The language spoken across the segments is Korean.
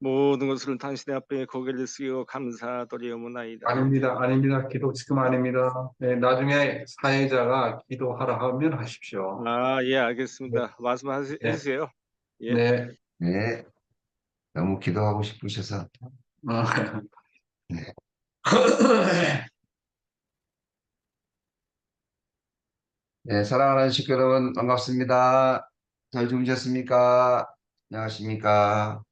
모든 것을 당신의 앞에 고개를 숙이고 감사드리옵나이다. 아닙니다. 아닙니다. 기도 지금 아닙니다. 네, 나중에 사회자가 기도하라 하면 하십시오. 예, 네, 알겠습니다. 말씀해 네, 주세요. 예. 네. 네, 너무 기도하고 싶으셔서. 어. 네. 네, 사랑하는 식구 여러분, 반갑습니다. 잘 주무셨습니까? 안녕하십니까?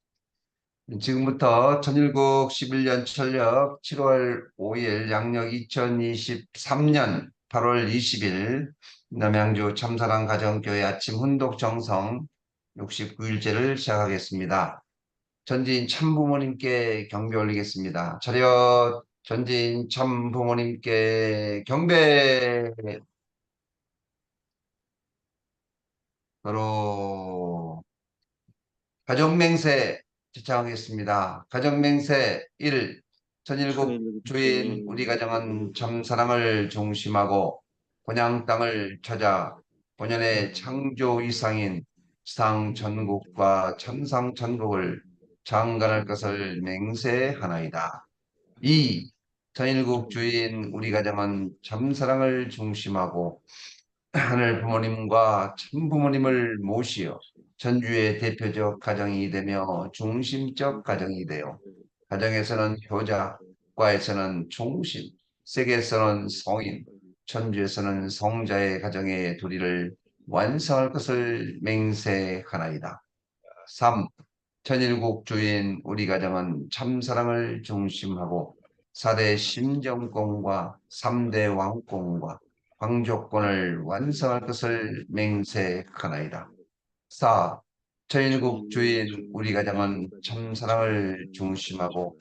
지금부터 천일국 11년 철력 7월 5일 양력 2023년 8월 20일 남양주 참사랑 가정교회 아침 훈독 정성 69일째를 시작하겠습니다. 전지인 참부모님께 경배 올리겠습니다. 차렷 전지인 참부모님께 경배. 바로 가정맹세 지창하겠습니다. 가정맹세 1. 천일국 천일국 주인 주인 우리 가정은 참사랑을 중심하고 본향 땅을 찾아 본연의 창조 이상인 지상천국과 천상천국을 장관할 것을 맹세하나이다. 2. 천일국 주인 우리 가정은 참사랑을 중심하고 하늘 부모님과 참부모님을 모시어 전주의 대표적 가정이 되며 중심적 가정이 되어 가정에서는 효자, 과에서는 종신, 세계에서는 성인, 천주에서는 성자의 가정의 도리를 완성할 것을 맹세하나이다. 3. 천일국 주인 우리 가정은 참사랑을 중심하고 4대 심정권과 3대 왕권과 황조권을 완성할 것을 맹세하나이다. 4. 천일국 천일국 주인 주인 우리 가정은 우리 가정은 참사랑을 참사랑을 중심하고 중심하고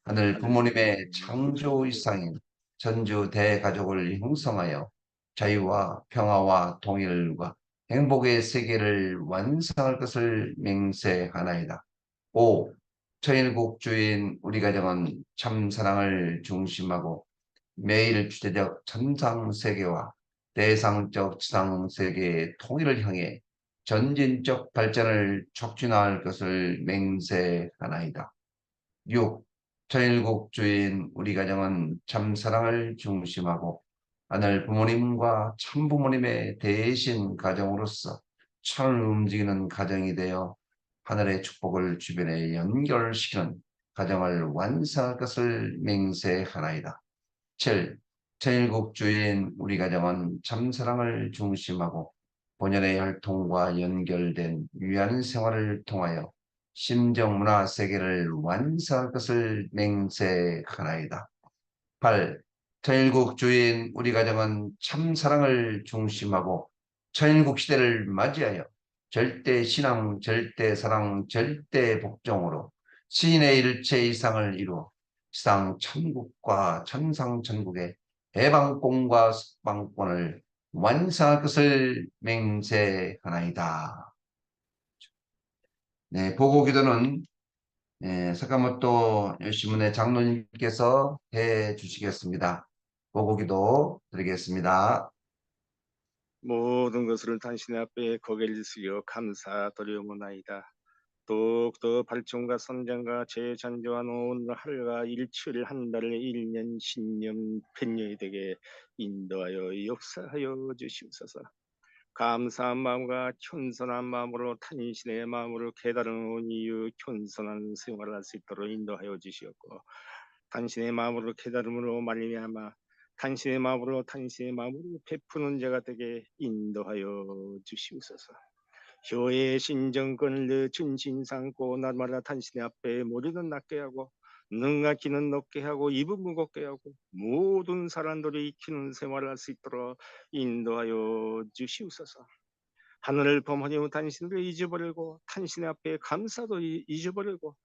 하늘 하늘 부모님의 부모님의 창조 창조 이상인 전주 대가족을 형성하여 자유와 평화와 통일과 행복의 세계를 완성할 것을 맹세하나이다. 5. 천일국 주인 우리 가정은 참사랑을 중심하고 매일 주제적 천상세계와 대상적 지상세계의 통일을 향해 전진적 발전을 촉진할 것을 맹세하나이다. 6. 천일국 주인 우리 가정은 참사랑을 중심하고 하늘 부모님과 참부모님의 대신 가정으로서 천을 움직이는 가정이 되어 하늘의 축복을 주변에 연결시키는 가정을 완성할 것을 맹세하나이다. 7. 천일국 주인 우리 가정은 참사랑을 중심하고 본연의 혈통과 연결된 위안 생활을 통하여 심정 문화 세계를 완성할 것을 맹세하나이다. 8. 천일국 주인 우리 가정은 참사랑을 중심하고 천일국 시대를 맞이하여 절대 신앙, 절대 사랑, 절대 복종으로 시인의 일체 이상을 이루어 지상 천국과 천상 천국의 해방권과 석방권을 완성할 것을 맹세하나이다. 네, 보고 기도는 사카모토 요시문의 장로님께서 해 주시겠습니다. 보고 기도 드리겠습니다. 모든 것을 당신의 앞에 고개를 숙여 감사드리옵나이다. 더욱더 발전과 선장과 재창조한 오늘 하루가 일주일 한 달을 1년 10년 100년이 되게 인도하여 역사하여 주시옵소서. 감사한 마음과 겸손한 마음으로 탄신의 마음으로 깨달은 이유 겸손한 생활을 할 수 있도록 인도하여 주시옵고 당신의 마음으로 깨달음으로 말미암아 당신의 마음으로 베푸는 자가 되게 인도하여 주시옵소서. 교회의 신정권을 내 중심 삼고 날마다 당신의 앞에 머리는 낮게 하고 능하기는 높게 하고 입은 무겁게 하고 모든 사람들이 익히는 생활을 할 수 있도록 인도하여 주시옵소서. 하늘을 범하니 당신을 잊어버리고 당신의 앞에 감사도 잊어버리고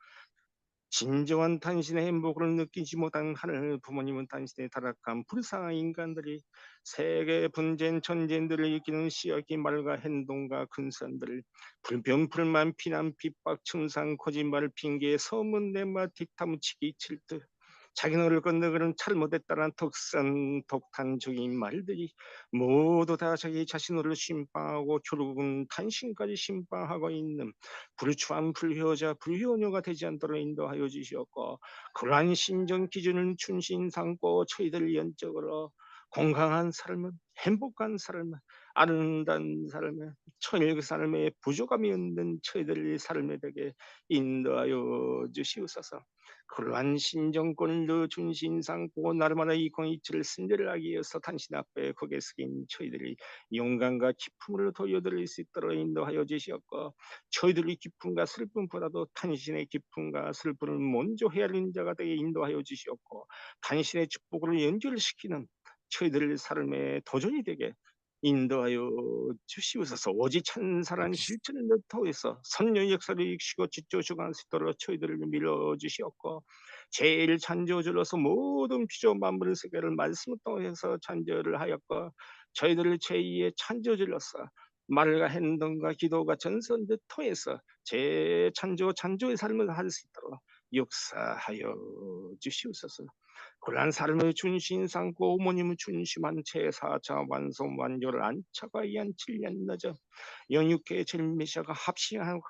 진정한 당신의 행복을 느끼지 못한 하늘 부모님은 당신의 타락한 불쌍한 인간들이 세계 분쟁 전쟁들을 이기는 시약이 말과 행동과 근선들 불평 불만 비난 핍박 충상 거짓말 핑계 소문 내마 뒷담치기 질투 자기너를 건너그는 잘못했다는 독단적인 말들이 모두 다 자기 자신을 심방하고 결국은 탄신까지 심방하고 있는 불추한 불효자 불효녀가 되지 않도록 인도하여 주시옵고, 그러한 신정 기준을 중심 삼고 저희들 연적으로 건강한 삶은, 행복한 삶은, 아름다운 삶은, 천일의 삶에 부족함이 없는 저희들의 삶에 되게 인도하여 주시옵소서. 그러한 신정권을 중심 삼고 나름마다 이 공의치를 승리를 하기 위해서 당신 앞에 고개 숙인 저희들이 영광과 기쁨으로 도여드릴 수 있도록 인도하여 주시옵고, 저희들의 기쁨과 슬픔보다도 당신의 기쁨과 슬픔을 먼저 헤아리는 자가 되게 인도하여 주시옵고, 당신의 축복을 연결시키는 저희들 삶의 도전이 되게 인도하여 주시옵소서. 오직 찬사란 실천을 통해서 선녀의 역사를 익히고 지켜주고 수 있도록 저희들을 밀어주시옵고, 제일 찬조절로서 모든 피조 만물 세계를 말씀을 통해서 찬조를 하였고, 저희들을 제2의 찬조절로서 말과 행동과 기도가 전선을 통해서 제 찬조의 삶을 할 수 있도록 역사하여 주시옵소서. 그러한 삶의 중심 삼고 어머님을 중심한 제4차 완성 완료를 안차가 위한 7년 늦어 영육계의 제일메시아가 합시하는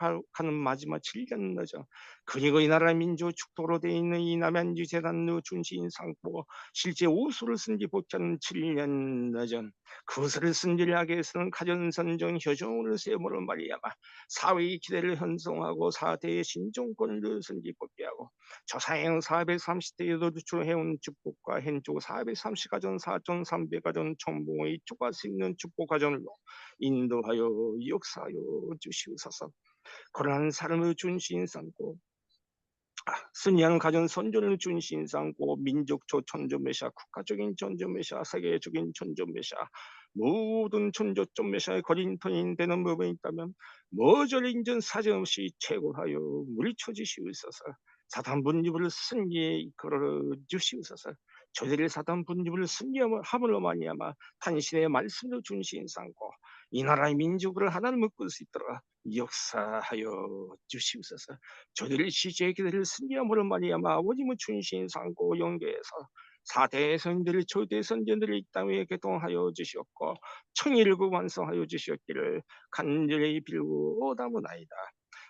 마지막 7년 늦어, 그리고 이 나라 민족 축도로 되어 있는 이 남한주 재단의 중심 삼고 실제 오수를 쓴지 복하는 7년 늦은 그것을 승리하기 위해서는 가전선정 효정을 세우므로 말이야마 사회의 기대를 형성하고 사대의 신정권을 승리 복귀하고 조사행 430대에도 주해온 축복과 hen족 430가전 4,300가전 천봉의 축할 수 있는 축복 가전으로 인도하여 역사하여 주시옵소서. 그러한 삶을 중심 삼고 순이한 가정 선전을 중심 삼고 민족적 천존메시아, 국가적인 천존메시아, 세계적인 천존메시아, 모든 천존메시아의 거린터인 되는 부분이 있다면 모조리 인전 사정없이 최고하여 물리쳐 주시옵소서. 사단 분립을 승리에 이끌어 주시옵소서. 저들의 사단 분립을 승리함으로 말미암아 당신의 말씀을 중심 삼고 이 나라의 민족을 하나로 묶을 수 있도록 역사하여 주시옵소서. 저들의 시제의 기대를 승리함으로 말미암아 아버님의 중심 삼고 연계해서 4대 선들을 초대 선전들을 이 땅에 개통하여 주시옵고 청일구 완성하여 주시옵기를 간절히 빌고 오다무나이다.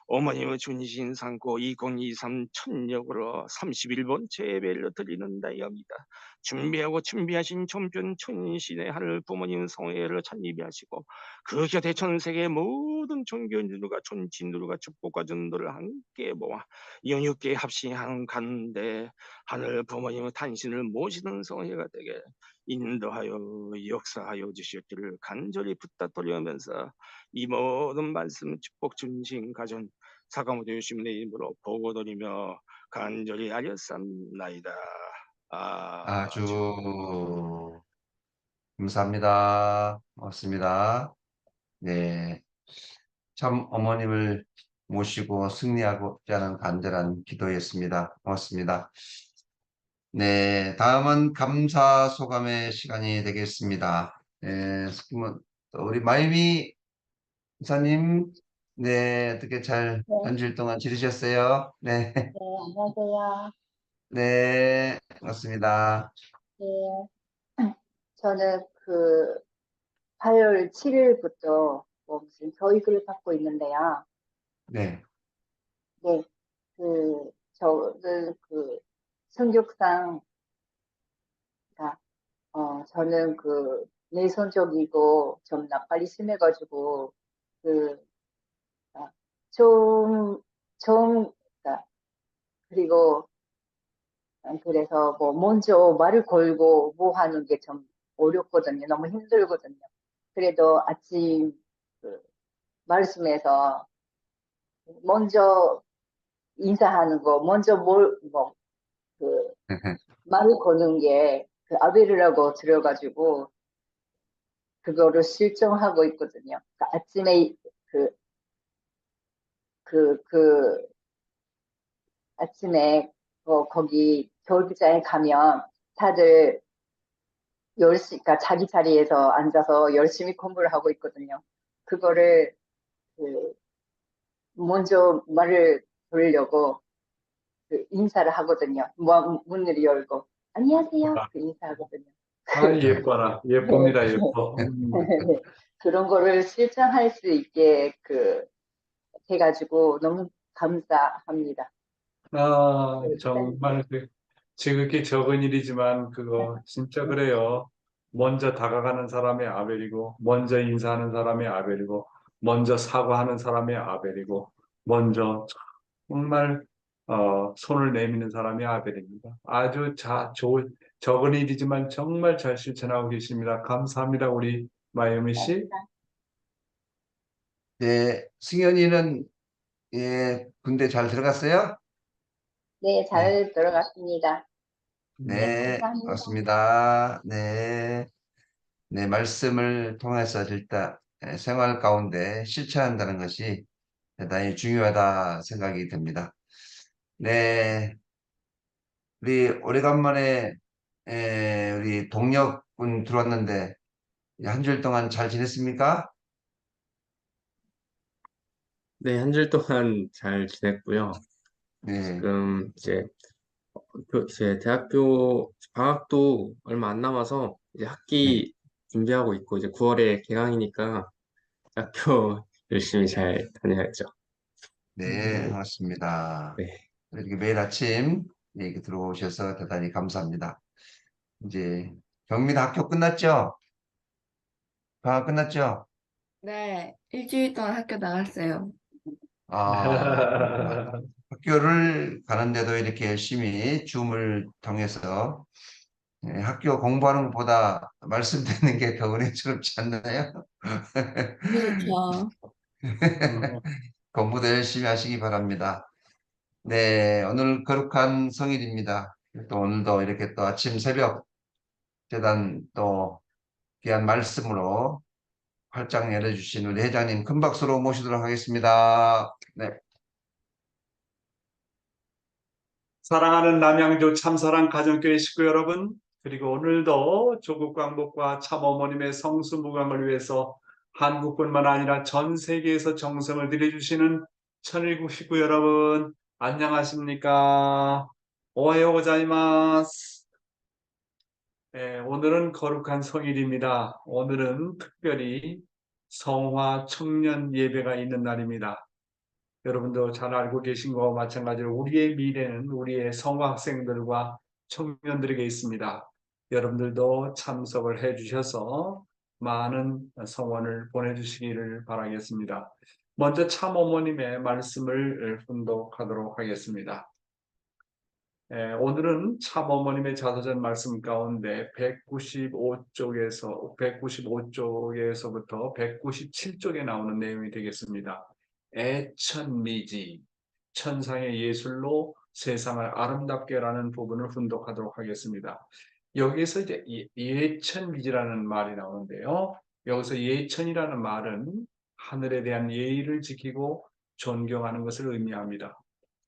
어머님의 중심 삼고 2023 천력으로 31번째 예배를 드리는다이옵니다. 준비하신 천변 천신의 하늘 부모님 성회를 찬미하시고 그 곁에 전 세계 모든 종교인들과 천진들과 축복과 전도를 함께 모아 영육계 합심하는 가운데 하늘 부모님의 탄신을 모시는 성회가 되게 인도하여 역사하여 주시기를 간절히 부탁드리면서 이 모든 말씀 축복 중심 가전 사과모두 유심의 이름으로 보고드리며 간절히 아뢰옵나이다. 아주. 아주 감사합니다. 고맙습니다. 네. 참 어머님을 모시고 승리하고자 하는 간절한 기도였습니다. 고맙습니다. 네, 다음은 감사 소감의 시간이 되겠습니다. 네, 우리 마유미 이사님, 네, 어떻게 잘 네, 한 주일 동안 지내셨어요? 네, 네, 안녕하세요. 네, 고맙습니다. 네, 저는 8월 7일부터 무슨 교육을 받고 있는데요. 네, 네, 저는 성격상, 그러니까, 저는 내성적이고 좀 낯발이 심해가지고, 그, 아, 좀, 그러니까, 그리고, 그래서 먼저 말을 걸고 뭐 하는 게 좀 어렵거든요. 너무 힘들거든요. 그래도 아침 그 말씀에서 먼저 인사하는 거, 먼저 말을 거는 게 아베르라고 들어가지고 그거를 실정하고 있거든요. 그러니까 아침에 아침에 거기 교육장에 가면 다들 그러니까 자기 자리에서 앉아서 열심히 공부를 하고 있거든요. 그거를 먼저 말을 들으려고 인사를 하거든요. 문을 열고 안녕하세요. 그 인사하거든요. 예뻐라. 예쁩니다. 예뻐. 네. 그런 거를 실천할 수 있게 해가지고 너무 감사합니다. 정말 지극히 적은 일이지만 그거 진짜 그래요. 먼저 다가가는 사람의 아벨이고, 먼저 인사하는 사람의 아벨이고, 먼저 사과하는 사람의 아벨이고, 먼저 정말 손을 내미는 사람이 아벨입니다. 아주 적은 일이지만 정말 잘 실천하고 계십니다. 감사합니다, 우리 마이어미 씨. 네, 승현이는 군대 잘 들어갔어요? 네, 네, 잘 들어갔습니다. 네, 네, 감사합니다. 맞습니다. 네, 네, 말씀을 통해서 일단 생활 가운데 실천한다는 것이 대단히 중요하다 생각이 듭니다. 네, 우리 오래간만에 우리 동력분 들어왔는데 한 주일 동안 잘 지냈습니까? 네, 한 주일 동안 잘 지냈고요. 네, 지금 이제 대학교 방학도 얼마 안 남아서 이제 네, 학기 준비하고 있고 이제 9월에 개강이니까 학교 열심히 잘 다녀야죠. 네, 반갑습니다. 네. 이렇게 매일 아침 이렇게 들어오셔서 대단히 감사합니다. 이제 경민 학교 끝났죠? 방학 끝났죠? 네, 일주일 동안 학교 나갔어요. 그렇구나. 학교를 가는데도 이렇게 열심히 줌을 통해서 학교 공부하는 것보다 말씀 듣는 게 더 은혜스럽지 않나요? 너무 좋죠. 공부도 열심히 하시기 바랍니다. 네, 오늘 거룩한 성일입니다. 또 오늘도 이렇게 또 아침 새벽 재단 또 귀한 말씀으로 활짝 열어주신 우리 회장님 큰 박수로 모시도록 하겠습니다. 네. 사랑하는 남양주 참사랑 가정교회 식구 여러분, 그리고 오늘도 조국 광복과 참어머님의 성수무강을 위해서 한국뿐만 아니라 전 세계에서 정성을 들여주시는 천일국 식구 여러분, 안녕하십니까? 오하요 고자이마스. 오늘은 거룩한 성일입니다. 오늘은 특별히 성화 청년 예배가 있는 날입니다. 여러분도 잘 알고 계신 것과 마찬가지로 우리의 미래는 우리의 성학생들과 청년들에게 있습니다. 여러분들도 참석을 해주셔서 많은 성원을 보내주시기를 바라겠습니다. 먼저 참어머님의 말씀을 훈독하도록 하겠습니다. 오늘은 참어머님의 자서전 말씀 가운데 195쪽에서부터 197쪽에 나오는 내용이 되겠습니다. 애천미지, 천상의 예술로 세상을 아름답게라는 부분을 훈독하도록 하겠습니다. 여기서 이제 예천미지라는 말이 나오는데요. 여기서 예천이라는 말은 하늘에 대한 예의를 지키고 존경하는 것을 의미합니다.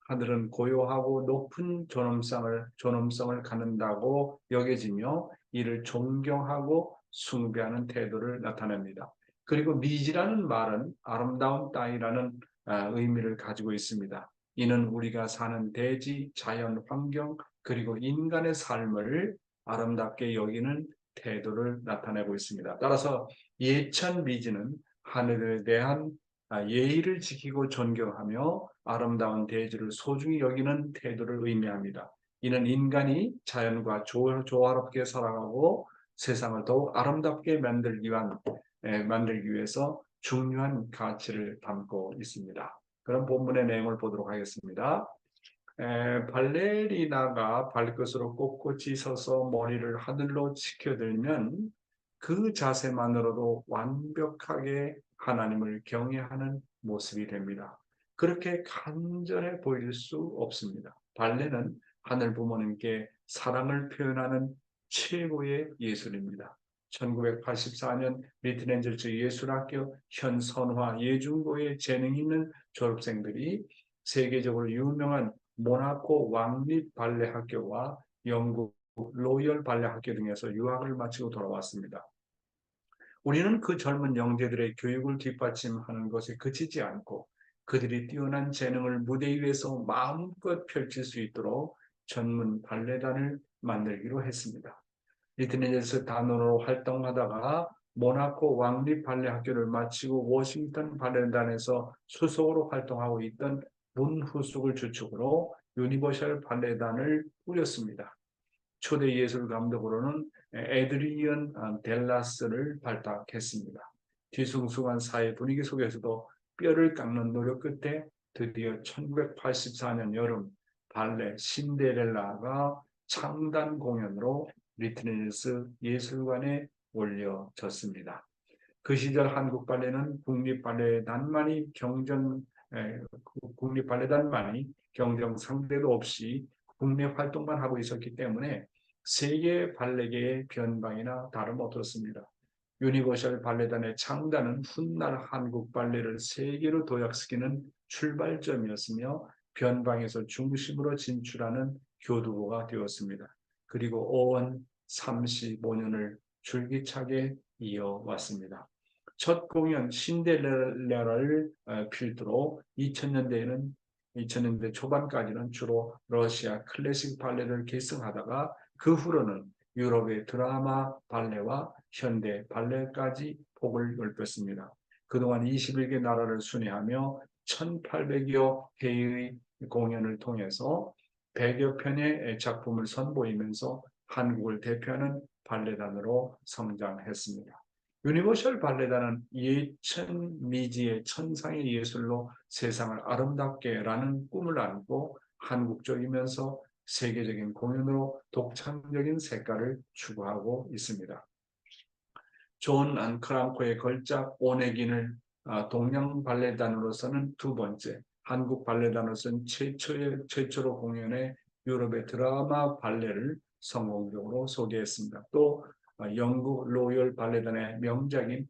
하늘은 고요하고 높은 존엄성을 갖는다고 여겨지며 이를 존경하고 숭배하는 태도를 나타냅니다. 그리고 미지라는 말은 아름다운 땅이라는 의미를 가지고 있습니다. 이는 우리가 사는 대지, 자연 환경, 그리고 인간의 삶을 아름답게 여기는 태도를 나타내고 있습니다. 따라서 예천미지는 하늘에 대한 예의를 지키고 존경하며 아름다운 대지를 소중히 여기는 태도를 의미합니다. 이는 인간이 자연과 조화롭게 살아가고 세상을 더욱 아름답게 만들기 위해서 중요한 가치를 담고 있습니다. 그럼 본문의 내용을 보도록 하겠습니다. 발레리나가 발끝으로 꼿꼿이 서서 머리를 하늘로 치켜들면 그 자세만으로도 완벽하게 하나님을 경외하는 모습이 됩니다. 그렇게 간절해 보일 수 없습니다. 발레는 하늘 부모님께 사랑을 표현하는 최고의 예술입니다. 1984년 미트렌젤츠 예술학교 현선화 예중고의 재능 있는 졸업생들이 세계적으로 유명한 모나코 왕립 발레 학교와 영국 로열 발레 학교 등에서 유학을 마치고 돌아왔습니다. 우리는 그 젊은 영재들의 교육을 뒷받침하는 것에 그치지 않고 그들이 뛰어난 재능을 무대 위에서 마음껏 펼칠 수 있도록 전문 발레단을 만들기로 했습니다. 리트니저스 단원으로 활동하다가 모나코 왕립 발레 학교를 마치고 워싱턴 발레단에서 수석으로 활동하고 있던 문후숙을 주축으로 유니버셜 발레단을 꾸렸습니다. 초대 예술 감독으로는 에드리언 델라스를 발탁했습니다. 뒤숭숭한 사회 분위기 속에서도 뼈를 깎는 노력 끝에 드디어 1984년 여름 발레 신데렐라가 창단 공연으로 리트니저스 예술관에 올려졌습니다. 그 시절 한국 발레는 국립발레단만이 경쟁 상대도 없이 국내 활동만 하고 있었기 때문에 세계 발레계의 변방이나 다름없었습니다. 유니버셜 발레단의 창단은 훗날 한국 발레를 세계로 도약시키는 출발점이었으며 변방에서 중심으로 진출하는 교두보가 되었습니다. 그리고 오원 35년을 줄기차게 이어왔습니다. 첫 공연 신데렐라를 필두로 2000년대 초반까지는 주로 러시아 클래식 발레를 계승하다가 그 후로는 유럽의 드라마 발레와 현대 발레까지 폭을 넓혔습니다. 그동안 21개 나라를 순회하며 1800여 회의 공연을 통해서 100여 편의 작품을 선보이면서 한국을 대표하는 발레단으로 성장했습니다. 유니버셜 발레단은 예천 미지의 천상의 예술로 세상을 아름답게라는 꿈을 안고 한국적이면서 세계적인 공연으로 독창적인 색깔을 추구하고 있습니다. 존 크랑코의 걸작 오네긴을 동양 발레단으로서는 두 번째, 한국 발레단으로서는 최초로 공연해 유럽의 드라마 발레를 성공적으로 소개했습니다. 또 영국 로열 발레단의 명작인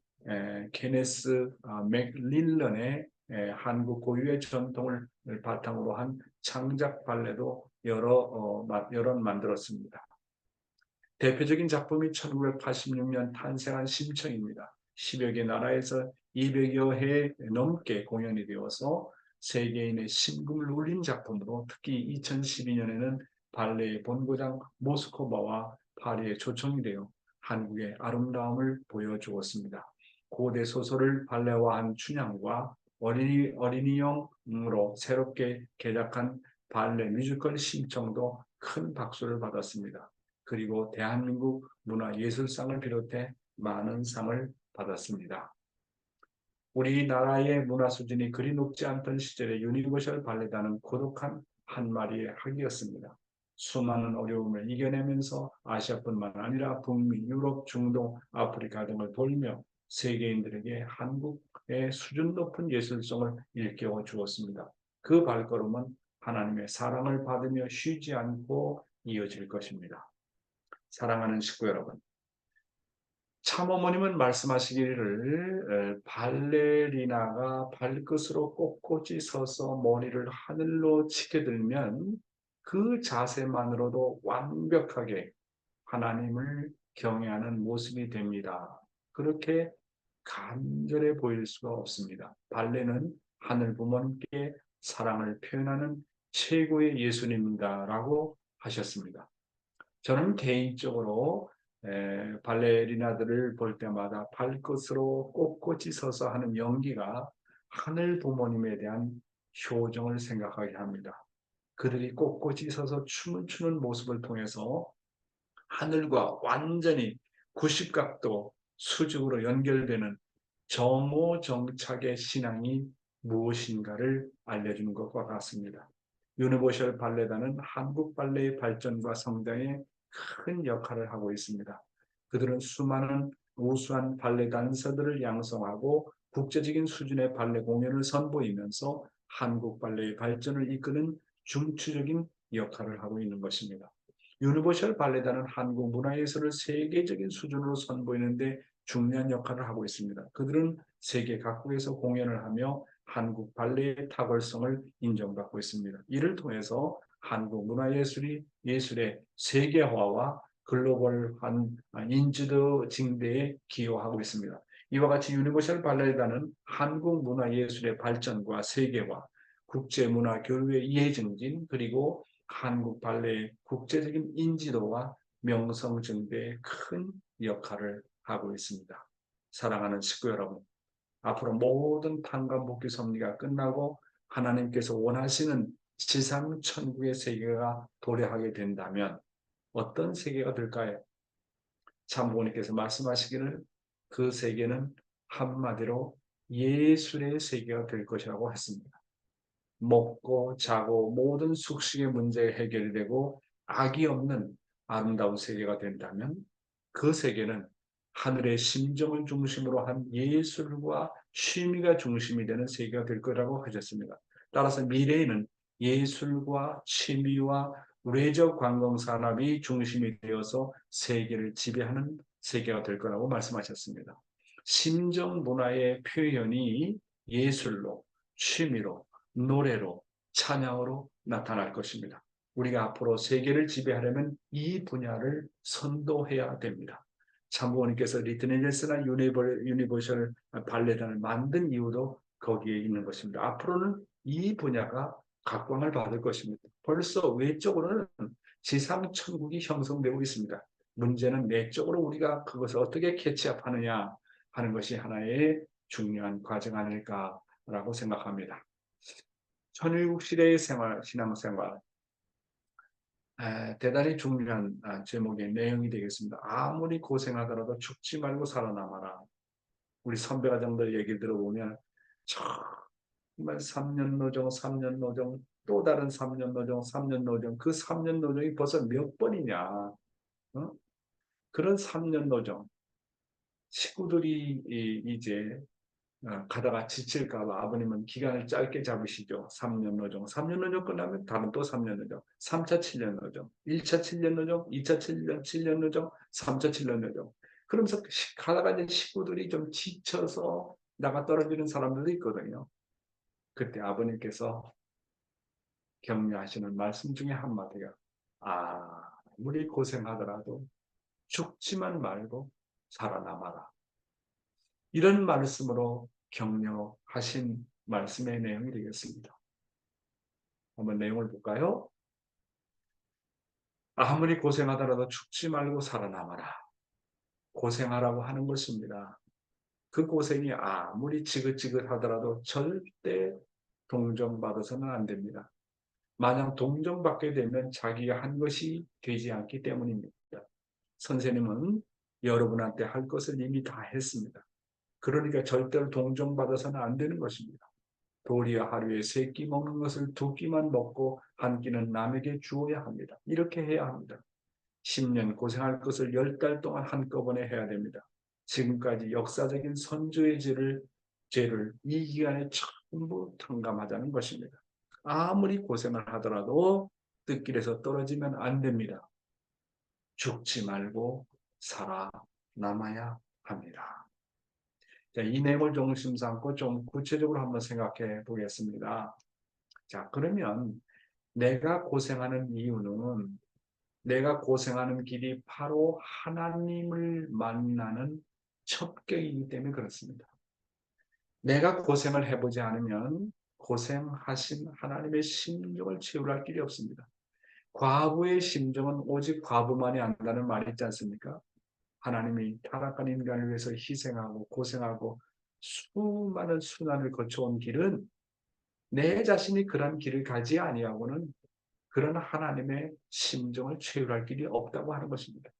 케네스 맥릴런의 한국 고유의 전통을 바탕으로 한 창작 발레도 여러 만들었습니다. 대표적인 작품이 1986년 탄생한 심청입니다. 10여 개 나라에서 200여 회 넘게 공연이 되어서 세계인의 심금을 울린 작품으로 특히 2012년에는 발레의 본고장 모스크바와 파리에 초청이 되어 한국의 아름다움을 보여주었습니다. 고대 소설을 발레화한 춘향과 어린이용으로 새롭게 개작한 발레 뮤지컬 심청도 큰 박수를 받았습니다. 그리고 대한민국 문화예술상을 비롯해 많은 상을 받았습니다. 우리나라의 문화 수준이 그리 높지 않던 시절에 유니버셜 발레단은 고독한 한 마리의 학이었습니다. 수많은 어려움을 이겨내면서 아시아뿐만 아니라 북미, 유럽, 중동, 아프리카 등을 돌며 세계인들에게 한국의 수준 높은 예술성을 일깨워 주었습니다. 그 발걸음은 하나님의 사랑을 받으며 쉬지 않고 이어질 것입니다. 사랑하는 식구 여러분, 참어머님은 말씀하시기를 발레리나가 발끝으로 꼿꼿이 서서 머리를 하늘로 치켜들면 그 자세만으로도 완벽하게 하나님을 경외하는 모습이 됩니다. 그렇게 간절해 보일 수가 없습니다. 발레는 하늘 부모님께 사랑을 표현하는 최고의 예술입니다라고 하셨습니다. 저는 개인적으로 발레리나들을 볼 때마다 발끝으로 꼿꼿이 서서 하는 연기가 하늘 부모님에 대한 효정을 생각하게 합니다. 그들이 꼿꼿이 서서 춤을 추는 모습을 통해서 하늘과 완전히 90각도 수직으로 연결되는 정오정착의 신앙이 무엇인가를 알려주는 것과 같습니다. 유니버셜 발레단은 한국 발레의 발전과 성장에 큰 역할을 하고 있습니다. 그들은 수많은 우수한 발레 단서들을 양성하고 국제적인 수준의 발레 공연을 선보이면서 한국 발레의 발전을 이끄는 중추적인 역할을 하고 있는 것입니다. 유니버셜 발레단은 한국 문화예술을 세계적인 수준으로 선보이는 데 중요한 역할을 하고 있습니다. 그들은 세계 각국에서 공연을 하며 한국 발레의 탁월성을 인정받고 있습니다. 이를 통해서 한국 문화예술이 예술의 세계화와 글로벌한 인지도 증대에 기여하고 있습니다. 이와 같이 유니버셜 발레단은 한국 문화예술의 발전과 세계화, 국제문화 교류의 이해증진, 그리고 한국 발레의 국제적인 인지도와 명성 증대에 큰 역할을 하고 있습니다. 사랑하는 식구 여러분, 앞으로 모든 판관복귀 섭리가 끝나고 하나님께서 원하시는 지상 천국의 세계가 도래하게 된다면 어떤 세계가 될까요? 참고님께서 말씀하시기를 그 세계는 한마디로 예술의 세계가 될 것이라고 했습니다. 먹고 자고 모든 숙식의 문제가 해결되고 악이 없는 아름다운 세계가 된다면 그 세계는 하늘의 심정을 중심으로 한 예술과 취미가 중심이 되는 세계가 될 거라고 하셨습니다. 따라서 미래에는 예술과 취미와 외적 관광 산업이 중심이 되어서 세계를 지배하는 세계가 될 거라고 말씀하셨습니다. 심정 문화의 표현이 예술로, 취미로, 노래로, 찬양으로 나타날 것입니다. 우리가 앞으로 세계를 지배하려면 이 분야를 선도해야 됩니다. 참고원님께서 리트네젤스나 유니버셜 발레단을 만든 이유도 거기에 있는 것입니다. 앞으로는 이 분야가 각광을 받을 것입니다. 벌써 외적으로는 지상 천국이 형성되고 있습니다. 문제는 내적으로 우리가 그것을 어떻게 캐치업하느냐 하는 것이 하나의 중요한 과정 아닐까라고 생각합니다. 천일국 시대의 신앙생활, 대단히 중요한 제목의 내용이 되겠습니다. 아무리 고생하더라도 죽지 말고 살아남아라. 우리 선배가정들 얘기 들어보면 정말 3년 노정, 3년 노정, 또 다른 3년 노정, 3년 노정, 그 3년 노정이 벌써 몇 번이냐. 어? 그런 3년 노정. 식구들이 이제 가다가 지칠까봐 아버님은 기간을 짧게 잡으시죠. 3년 노정. 3년 노정 끝나면 다른 또 3년 노정. 3차 7년 노정. 1차 7년 노정. 2차 7년 노정. 3차 7년 노정. 그러면서 가다가 이제 식구들이 좀 지쳐서 나가 떨어지는 사람들도 있거든요. 그때 아버님께서 격려하시는 말씀 중에 한마디가 아무리 고생하더라도 죽지만 말고 살아남아라. 이런 말씀으로 격려하신 말씀의 내용이 되겠습니다. 한번 내용을 볼까요? 아무리 고생하더라도 죽지 말고 살아남아라. 고생하라고 하는 것입니다. 그 고생이 아무리 지긋지긋하더라도 절대 동정받아서는 안 됩니다. 만약 동정받게 되면 자기가 한 것이 되지 않기 때문입니다. 선생님은 여러분한테 할 것을 이미 다 했습니다. 그러니까 절대로 동정받아서는 안 되는 것입니다. 도리어 하루에 3끼 먹는 것을 2끼만 먹고 1끼는 남에게 주어야 합니다. 이렇게 해야 합니다. 10년 고생할 것을 10달 동안 한꺼번에 해야 됩니다. 지금까지 역사적인 선조의 죄를 이 기간에 전부 탕감하자는 것입니다. 아무리 고생을 하더라도 뜻길에서 떨어지면 안 됩니다. 죽지 말고 살아남아야 합니다. 자, 이 내용을 중심 삼고 좀 구체적으로 한번 생각해 보겠습니다. 자, 그러면 내가 고생하는 이유는 내가 고생하는 길이 바로 하나님을 만나는 첩경이기 때문에 그렇습니다. 내가 고생을 해보지 않으면 고생하신 하나님의 심정을 채우할 길이 없습니다. 과부의 심정은 오직 과부만이 안다는 말이 있지 않습니까? 하나님이 타락한 인간을 위해서 희생하고 고생하고 수많은 순환을 거쳐온 길은 내 자신이 그런 길을 가지 아니하고는 그런 하나님의 심정을 채울할 길이 없다고 하는 것입니다.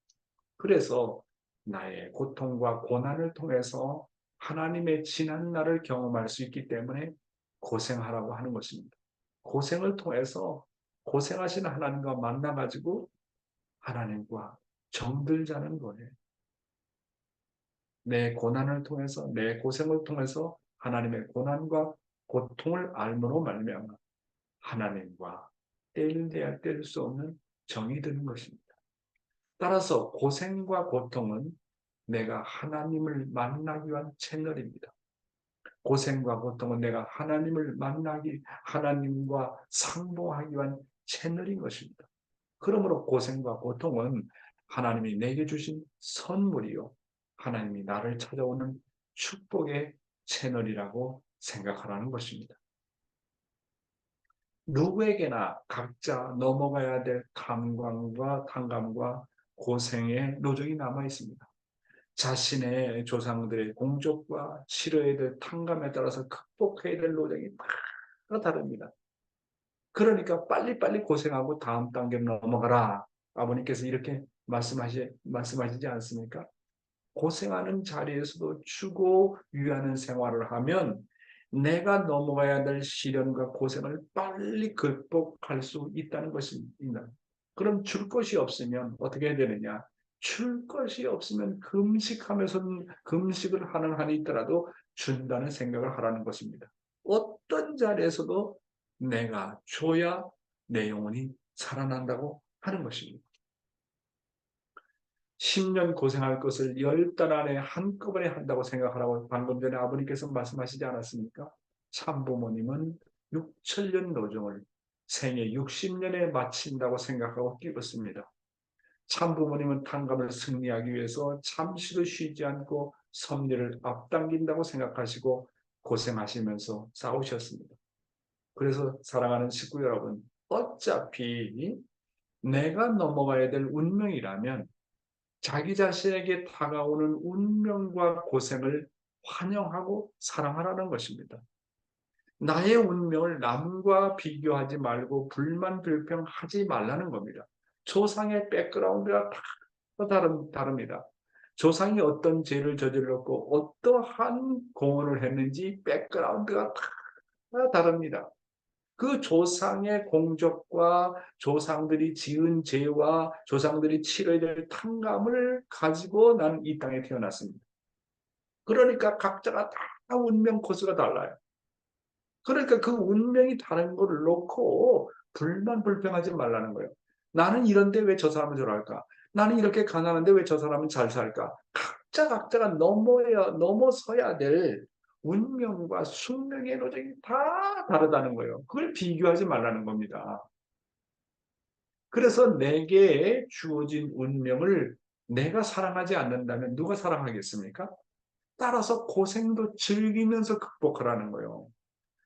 그래서 나의 고통과 고난을 통해서 하나님의 지난 날을 경험할 수 있기 때문에 고생하라고 하는 것입니다. 고생을 통해서 고생하시는 하나님과 만나가지고 하나님과 정들자는 거예요. 내 고난을 통해서 내 고생을 통해서 하나님의 고난과 고통을 알므로 말미암아 하나님과 뗄래야 뗄 수 없는 정이 드는 것입니다. 따라서 고생과 고통은 내가 하나님을 만나기 위한 채널입니다. 고생과 고통은 내가 하나님을 만나기, 하나님과 상봉하기 위한 채널인 것입니다. 그러므로 고생과 고통은 하나님이 내게 주신 선물이요. 하나님이 나를 찾아오는 축복의 채널이라고 생각하라는 것입니다. 누구에게나 각자 넘어가야 될 탐감과 고생의 노정이 남아 있습니다. 자신의 조상들의 공적과 치러야 될 탕감에 따라서 극복해야 될 노정이 다 다릅니다. 그러니까 빨리빨리 고생하고 다음 단계로 넘어가라. 아버님께서 이렇게 말씀하시지 않습니까? 고생하는 자리에서도 주고 위하는 생활을 하면 내가 넘어가야 될 시련과 고생을 빨리 극복할 수 있다는 것입니다. 그럼 줄 것이 없으면 어떻게 해야 되느냐? 줄 것이 없으면 금식을 하는 한이 있더라도 준다는 생각을 하라는 것입니다. 어떤 자리에서도 내가 줘야 내 영혼이 살아난다고 하는 것입니다. 10년 고생할 것을 10달 안에 한꺼번에 한다고 생각하라고 방금 전에 아버님께서 말씀하시지 않았습니까? 참부모님은 6천년 노정을 생애 60년에 마친다고 생각하고 뛰었습니다. 참부모님은 탕감을 승리하기 위해서 잠시도 쉬지 않고 섭리를 앞당긴다고 생각하시고 고생하시면서 싸우셨습니다. 그래서 사랑하는 식구 여러분, 어차피 내가 넘어가야 될 운명이라면 자기 자신에게 다가오는 운명과 고생을 환영하고 사랑하라는 것입니다. 나의 운명을 남과 비교하지 말고 불만불평하지 말라는 겁니다. 조상의 백그라운드가 다 다릅니다. 조상이 어떤 죄를 저질렀고 어떠한 공헌을 했는지 백그라운드가 다 다릅니다. 그 조상의 공적과 조상들이 지은 죄와 조상들이 치러야 될 탕감을 가지고 나는 이 땅에 태어났습니다. 그러니까 각자가 다 운명 코스가 달라요. 그러니까 그 운명이 다른 거를 놓고 불만불평하지 말라는 거예요. 나는 이런데 왜 저 사람은 저럴까? 나는 이렇게 가난한데 왜 저 사람은 잘 살까? 각자가 넘어서야 될 운명과 숙명의 노정이 다 다르다는 거예요. 그걸 비교하지 말라는 겁니다. 그래서 내게 주어진 운명을 내가 사랑하지 않는다면 누가 사랑하겠습니까? 따라서 고생도 즐기면서 극복하라는 거예요.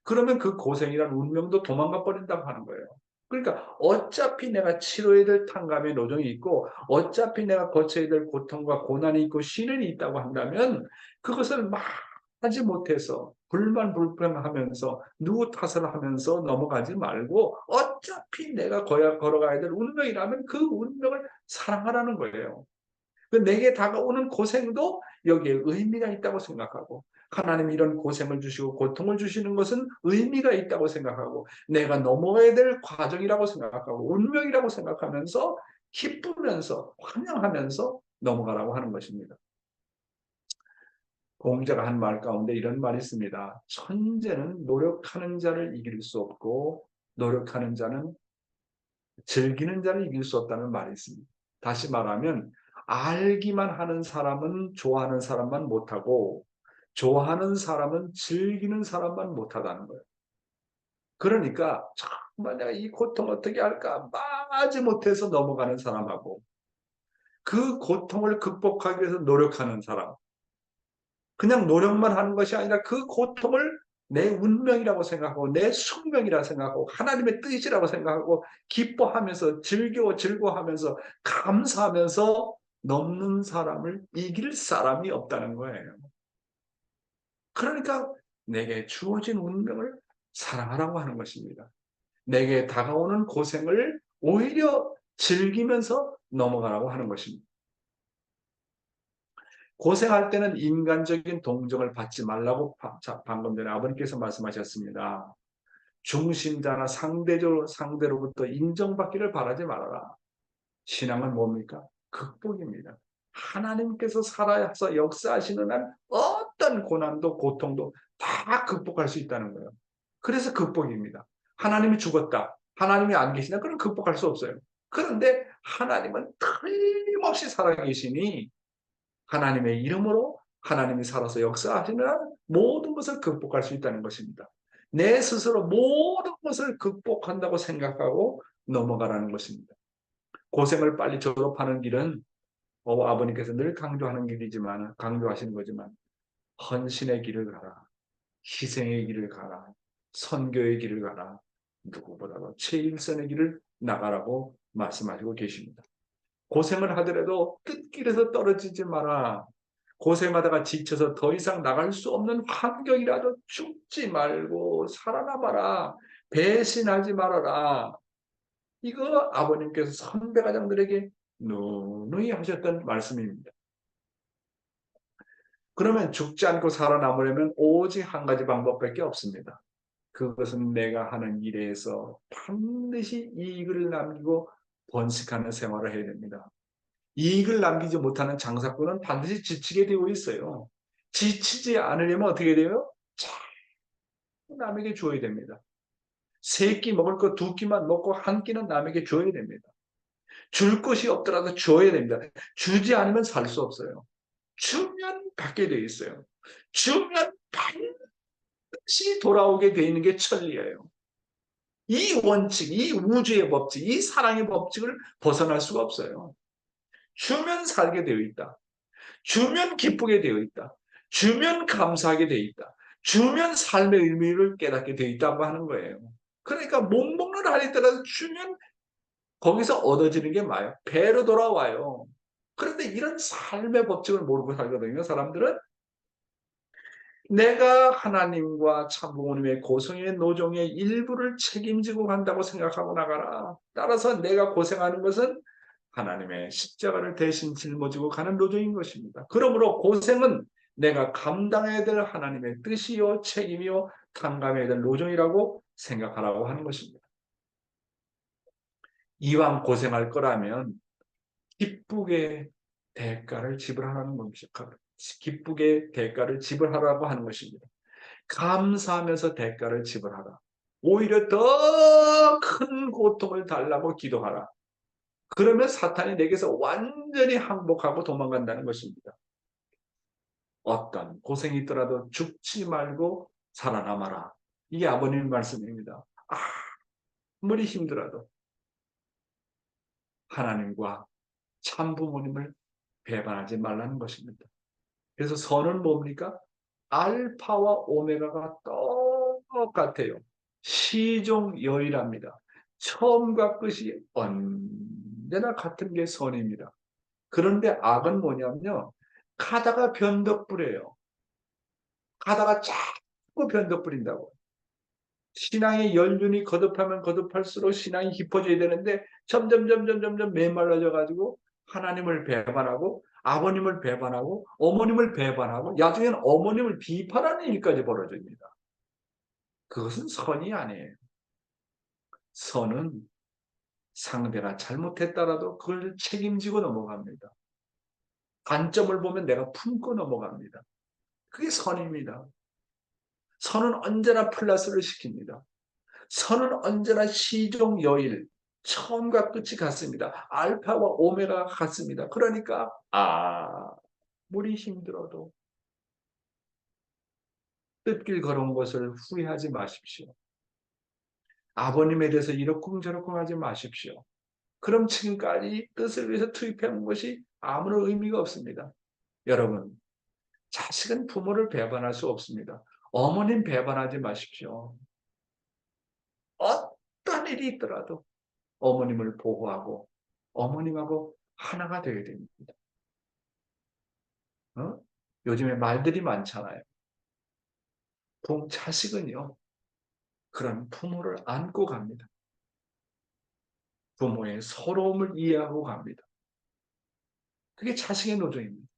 그러면 그 고생이란 운명도 도망가 버린다고 하는 거예요. 그러니까 어차피 내가 치러야 될 탕감의 노정이 있고 어차피 내가 거쳐야 될 고통과 고난이 있고 시련이 있다고 한다면 그것을 막 하지 못해서 불만불평하면서 누구 탓을 하면서 넘어가지 말고 어차피 내가 걸어가야 될 운명이라면 그 운명을 사랑하라는 거예요. 내게 다가오는 고생도 여기에 의미가 있다고 생각하고 하나님이 이런 고생을 주시고 고통을 주시는 것은 의미가 있다고 생각하고 내가 넘어가야 될 과정이라고 생각하고 운명이라고 생각하면서 기쁘면서 환영하면서 넘어가라고 하는 것입니다. 공자가 한 말 가운데 이런 말이 있습니다. 천재는 노력하는 자를 이길 수 없고 노력하는 자는 즐기는 자를 이길 수 없다는 말이 있습니다. 다시 말하면 알기만 하는 사람은 좋아하는 사람만 못하고 좋아하는 사람은 즐기는 사람만 못하다는 거예요. 그러니까 정말 내가 이 고통 어떻게 할까 마지 못해서 넘어가는 사람하고 그 고통을 극복하기 위해서 노력하는 사람, 그냥 노력만 하는 것이 아니라 그 고통을 내 운명이라고 생각하고 내 숙명이라고 생각하고 하나님의 뜻이라고 생각하고 기뻐하면서 즐거워하면서 감사하면서 넘는 사람을 이길 사람이 없다는 거예요. 그러니까 내게 주어진 운명을 사랑하라고 하는 것입니다. 내게 다가오는 고생을 오히려 즐기면서 넘어가라고 하는 것입니다. 고생할 때는 인간적인 동정을 받지 말라고 방금 전에 아버님께서 말씀하셨습니다. 중심자나 상대로부터 인정받기를 바라지 말아라. 신앙은 뭡니까? 극복입니다. 하나님께서 살아서 역사하시는 한 어떤 고난도 고통도 다 극복할 수 있다는 거예요. 그래서 극복입니다. 하나님이 죽었다. 하나님이 안 계시다. 그럼 극복할 수 없어요. 그런데 하나님은 틀림없이 살아계시니 하나님의 이름으로 하나님이 살아서 역사하시는 한 모든 것을 극복할 수 있다는 것입니다. 내 스스로 모든 것을 극복한다고 생각하고 넘어가라는 것입니다. 고생을 빨리 졸업하는 길은 아버님께서 늘 강조하시는 거지만 헌신의 길을 가라. 희생의 길을 가라. 선교의 길을 가라. 누구보다도 최일선의 길을 나가라고 말씀하시고 계십니다. 고생을 하더라도 끝길에서 떨어지지 마라. 고생하다가 지쳐서 더 이상 나갈 수 없는 환경이라도 죽지 말고 살아남아라. 배신하지 말아라. 이거 아버님께서 선배가장들에게 누누이 하셨던 말씀입니다. 그러면 죽지 않고 살아남으려면 오직 한 가지 방법밖에 없습니다. 그것은 내가 하는 일에서 반드시 이익을 남기고 번식하는 생활을 해야 됩니다. 이익을 남기지 못하는 장사꾼은 반드시 지치게 되어 있어요. 지치지 않으려면 어떻게 돼요? 자꾸 남에게 줘야 됩니다. 세 끼 먹을 거 두 끼만 먹고 한 끼는 남에게 줘야 됩니다. 줄 것이 없더라도 줘야 됩니다. 주지 않으면 살 수 없어요. 주면 받게 되어 있어요. 주면 반드시 돌아오게 되어 있는 게 천리예요. 이 원칙, 이 우주의 법칙, 이 사랑의 법칙을 벗어날 수가 없어요. 주면 살게 되어 있다. 주면 기쁘게 되어 있다. 주면 감사하게 되어 있다. 주면 삶의 의미를 깨닫게 되어 있다고 하는 거예요. 그러니까 못 먹는 한이 따라서 주면 거기서 얻어지는 게 뭐예요? 배로 돌아와요. 그런데 이런 삶의 법칙을 모르고 살거든요. 사람들은 내가 하나님과 참부모님의 고성의 노종의 일부를 책임지고 간다고 생각하고 나가라. 따라서 내가 고생하는 것은 하나님의 십자가를 대신 짊어지고 가는 노종인 것입니다. 그러므로 고생은 내가 감당해야 될 하나님의 뜻이요 책임이요 탕감해야 될 노종이라고 생각하라고 하는 것입니다. 이왕 고생할 거라면 기쁘게 대가를 지불하라는 것입니다. 기쁘게 대가를 지불하라고 하는 것입니다. 감사하면서 대가를 지불하라. 오히려 더 큰 고통을 달라고 기도하라. 그러면 사탄이 내게서 완전히 항복하고 도망간다는 것입니다. 어떤 고생이 있더라도 죽지 말고 살아남아라. 이게 아버님 말씀입니다. 아무리 힘들어도 하나님과 참부모님을 배반하지 말라는 것입니다. 그래서 선은 뭡니까? 알파와 오메가가 똑같아요. 시종여일합니다. 처음과 끝이 언제나 같은 게 선입니다. 그런데 악은 뭐냐면요. 가다가 변덕부려요. 가다가 자꾸 변덕부린다고. 신앙의 연륜이 거듭하면 거듭할수록 신앙이 깊어져야 되는데 점점 메말라져 가지고 하나님을 배반하고 아버님을 배반하고 어머님을 배반하고 나중에는 어머님을 비판하는 일까지 벌어집니다. 그것은 선이 아니에요. 선은 상대가 잘못했다라도 그걸 책임지고 넘어갑니다. 단점을 보면 내가 품고 넘어갑니다. 그게 선입니다. 선은 언제나 플러스를 시킵니다. 선은 언제나 시종여일, 처음과 끝이 같습니다. 알파와 오메가가 같습니다. 그러니까 아무리 힘들어도 뜻길 걸어온 것을 후회하지 마십시오. 아버님에 대해서 이러쿵저러쿵 하지 마십시오. 그럼 지금까지 뜻을 위해서 투입해온 것이 아무런 의미가 없습니다. 여러분, 자식은 부모를 배반할 수 없습니다. 어머님 배반하지 마십시오. 어떤 일이 있더라도 어머님을 보호하고 어머님하고 하나가 되어야 됩니다. 요즘에 말들이 많잖아요. 자식은요, 그런 부모를 안고 갑니다. 부모의 서러움을 이해하고 갑니다. 그게 자식의 노조입니다.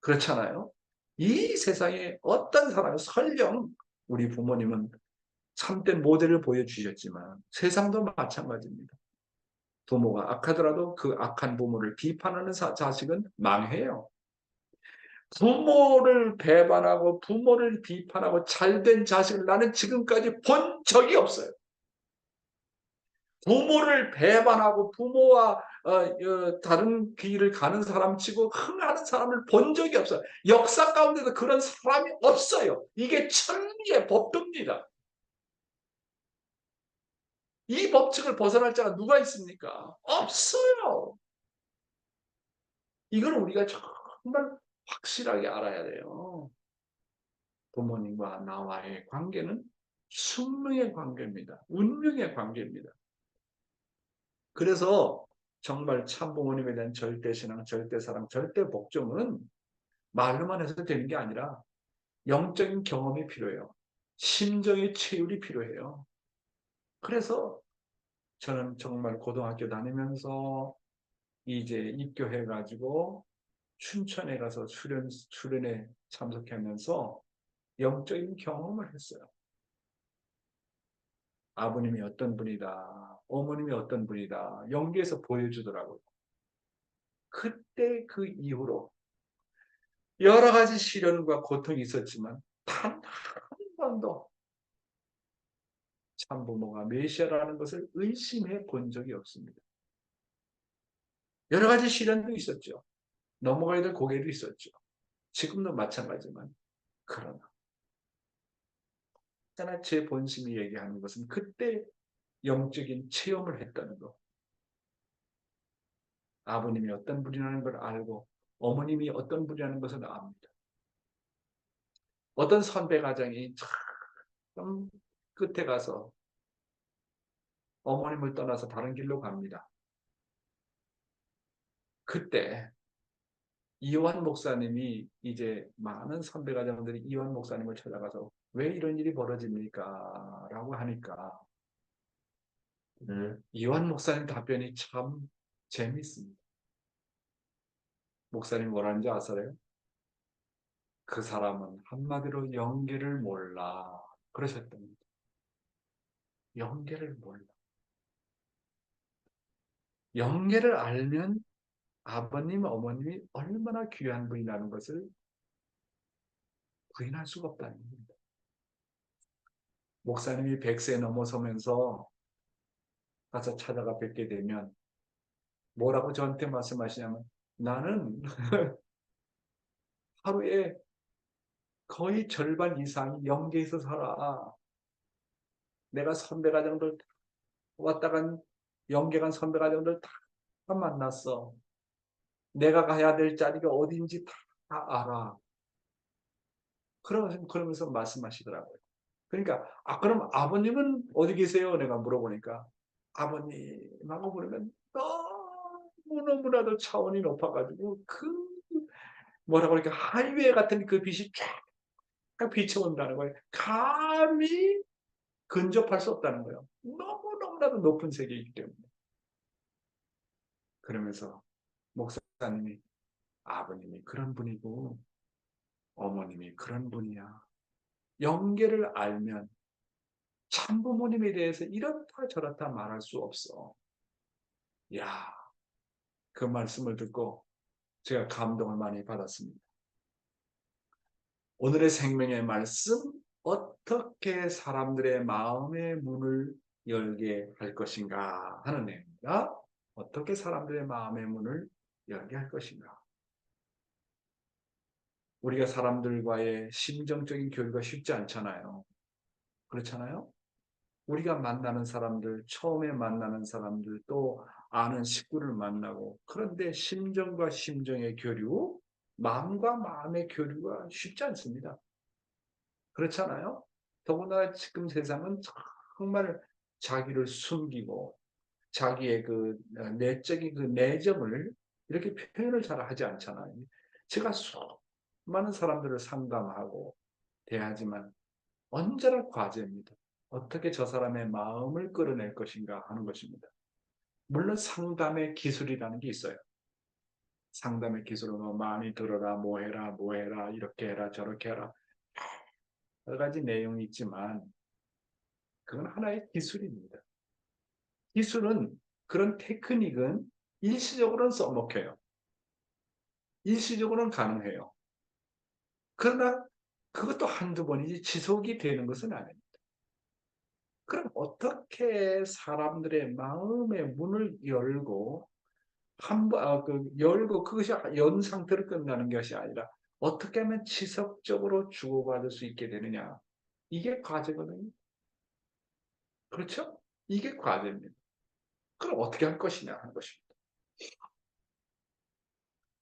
그렇잖아요. 이 세상에 어떤 사람이 설령 우리 부모님은 참된 모델을 보여주셨지만 세상도 마찬가지입니다. 부모가 악하더라도 그 악한 부모를 비판하는 자식은 망해요. 부모를 배반하고 부모를 비판하고 잘된 자식을 나는 지금까지 본 적이 없어요. 부모를 배반하고 부모와 다른 길을 가는 사람치고 흥하는 사람을 본 적이 없어요. 역사 가운데도 그런 사람이 없어요. 이게 천리의 법도입니다. 이 법칙을 벗어날 자가 누가 있습니까? 없어요. 이걸 우리가 정말 확실하게 알아야 돼요. 부모님과 나와의 관계는 숙명의 관계입니다. 운명의 관계입니다. 그래서 정말 참부모님에 대한 절대신앙, 절대사랑, 절대복종은 말로만 해서 되는 게 아니라 영적인 경험이 필요해요. 심정의 체율이 필요해요. 그래서 저는 정말 고등학교 다니면서 이제 입교해가지고 춘천에 가서 수련에 참석하면서 영적인 경험을 했어요. 아버님이 어떤 분이다, 어머님이 어떤 분이다, 연기에서 보여주더라고요. 그때 그 이후로 여러 가지 시련과 고통이 있었지만 단 한 번도 참부모가 메시아라는 것을 의심해 본 적이 없습니다. 여러 가지 시련도 있었죠. 넘어가야 될 고개도 있었죠. 지금도 마찬가지지만 그러나 제 본심이 얘기하는 것은 그때 영적인 체험을 했다는 것. 아버님이 어떤 분이라는 걸 알고 어머님이 어떤 분이라는 것을 압니다. 어떤 선배 가정이 참 끝에 가서 어머님을 떠나서 다른 길로 갑니다. 그때 이완 목사님이 이제 많은 선배 가정들이 이완 목사님을 찾아가서 왜 이런 일이 벌어집니까? 라고 하니까 이완 목사님 답변이 참 재미있습니다. 목사님 뭐라는지 아세요? 그 사람은 한마디로 영계를 몰라. 그러셨답니다. 영계를 몰라. 영계를 알면 아버님, 어머님이 얼마나 귀한 분이라는 것을 부인할 수가 없다는 겁니다. 목사님이 100세 넘어서면서 가서 찾아가 뵙게 되면 뭐라고 저한테 말씀하시냐면 나는 하루에 거의 절반 이상이 영계에서 살아. 내가 선배 가정들 왔다 간 영계 간 선배 가정들 다 만났어. 내가 가야 될 자리가 어딘지 다 알아. 그러면서 말씀하시더라고요. 그러니까 그럼 아버님은 어디 계세요? 내가 물어보니까 아버님하고 보면 너무너무나도 차원이 높아가지고 뭐라고 그러니까 하이웨이 같은 그 빛이 쫙 비춰온다는 거예요. 감히 근접할 수 없다는 거예요. 너무너무나도 높은 세계이기 때문에. 그러면서 목사님이 아버님이 그런 분이고 어머님이 그런 분이야. 영계를 알면 참부모님에 대해서 이렇다 저렇다 말할 수 없어. 야, 그 말씀을 듣고 제가 감동을 많이 받았습니다. 오늘의 생명의 말씀, 어떻게 사람들의 마음의 문을 열게 할 것인가 하는 내용입니다. 어떻게 사람들의 마음의 문을 열게 할 것인가. 우리가 사람들과의 심정적인 교류가 쉽지 않잖아요. 그렇잖아요? 우리가 만나는 사람들, 처음에 만나는 사람들, 또 아는 식구를 만나고, 그런데 심정과 심정의 교류, 마음과 마음의 교류가 쉽지 않습니다. 그렇잖아요? 더구나 지금 세상은 정말 자기를 숨기고, 자기의 그 내적인 그 내정을 이렇게 표현을 잘 하지 않잖아요. 제가 수많은 사람들을 상담하고 대하지만 언제나 과제입니다. 어떻게 저 사람의 마음을 끌어낼 것인가 하는 것입니다. 물론 상담의 기술이라는 게 있어요. 상담의 기술은 뭐 많이 들어라, 뭐 해라, 뭐 해라, 이렇게 해라, 저렇게 해라. 여러 가지 내용이 있지만 그건 하나의 기술입니다. 기술은 그런 테크닉은 일시적으로는 써먹혀요. 일시적으로는 가능해요. 그러나 그것도 한두 번이지 지속이 되는 것은 아닙니다. 그럼 어떻게 사람들의 마음의 문을 열고 열고 그것이 연 상태로 끝나는 것이 아니라 어떻게 하면 지속적으로 주고받을 수 있게 되느냐. 이게 과제거든요. 그렇죠? 이게 과제입니다. 그럼 어떻게 할 것이냐 하는 것입니다.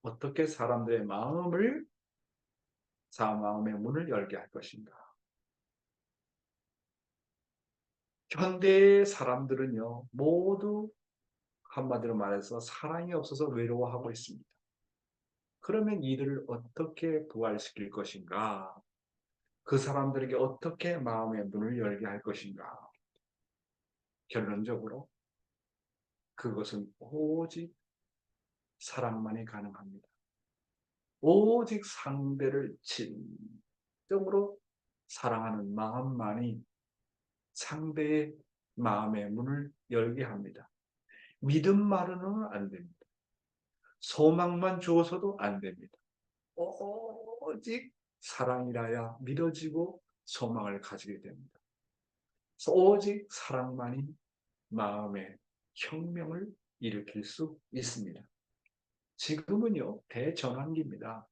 어떻게 사람들의 마음을 마음의 문을 열게 할 것인가? 현대의 사람들은요, 모두 한마디로 말해서 사랑이 없어서 외로워하고 있습니다. 그러면 이들을 어떻게 부활시킬 것인가? 그 사람들에게 어떻게 마음의 문을 열게 할 것인가? 결론적으로 그것은 오직 사랑만이 가능합니다. 오직 상대를 진정으로 사랑하는 마음만이 상대의 마음의 문을 열게 합니다. 믿음만으로는 안 됩니다. 소망만 주어서도 안 됩니다. 오직 사랑이라야 믿어지고 소망을 가지게 됩니다. 오직 사랑만이 마음의 혁명을 일으킬 수 있습니다. 지금은요, 대전환기입니다.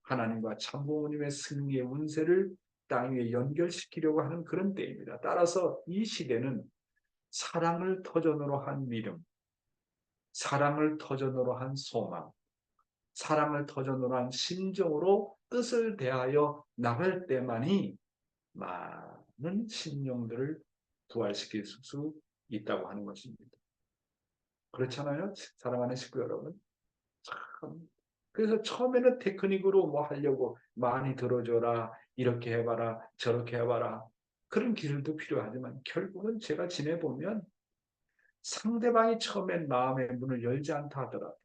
하나님과 참부모님의 승리의 운세를 땅 위에 연결시키려고 하는 그런 때입니다. 따라서 이 시대는 사랑을 터전으로 한 믿음, 사랑을 터전으로 한 소망, 사랑을 터전으로 한 심정으로 뜻을 대하여 나갈 때만이 많은 심령들을 부활시킬 수 있다고 하는 것입니다. 그렇잖아요, 사랑하는 식구 여러분. 참. 그래서 처음에는 테크닉으로 뭐 하려고 많이 들어줘라, 이렇게 해봐라, 저렇게 해봐라. 그런 기술도 필요하지만 결국은 제가 지내보면 상대방이 처음엔 마음의 문을 열지 않다 하더라도